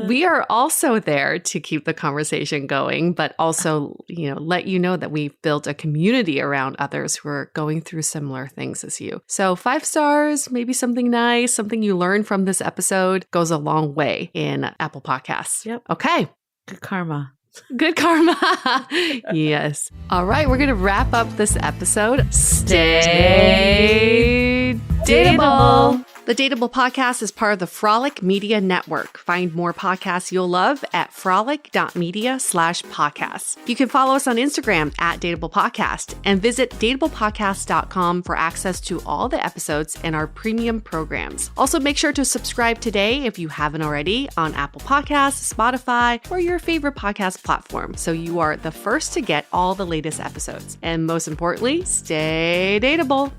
Speaker 3: We are also there to keep the conversation going, but also, let you know that we've built a community around others who are going through similar things as you. So 5 stars, maybe something nice, something you learned from this episode goes a long way in Apple Podcasts.
Speaker 1: Yep.
Speaker 3: Okay.
Speaker 1: Good karma.
Speaker 3: Good karma. Yes. All right. We're going to wrap up this episode. Stay dateable. The Dateable Podcast is part of the Frolic Media Network. Find more podcasts you'll love at frolic.media/podcasts. You can follow us on Instagram at Dateable Podcast and visit dateablepodcast.com for access to all the episodes and our premium programs. Also, make sure to subscribe today if you haven't already on Apple Podcasts, Spotify, or your favorite podcast platform, so you are the first to get all the latest episodes. And most importantly, stay dateable.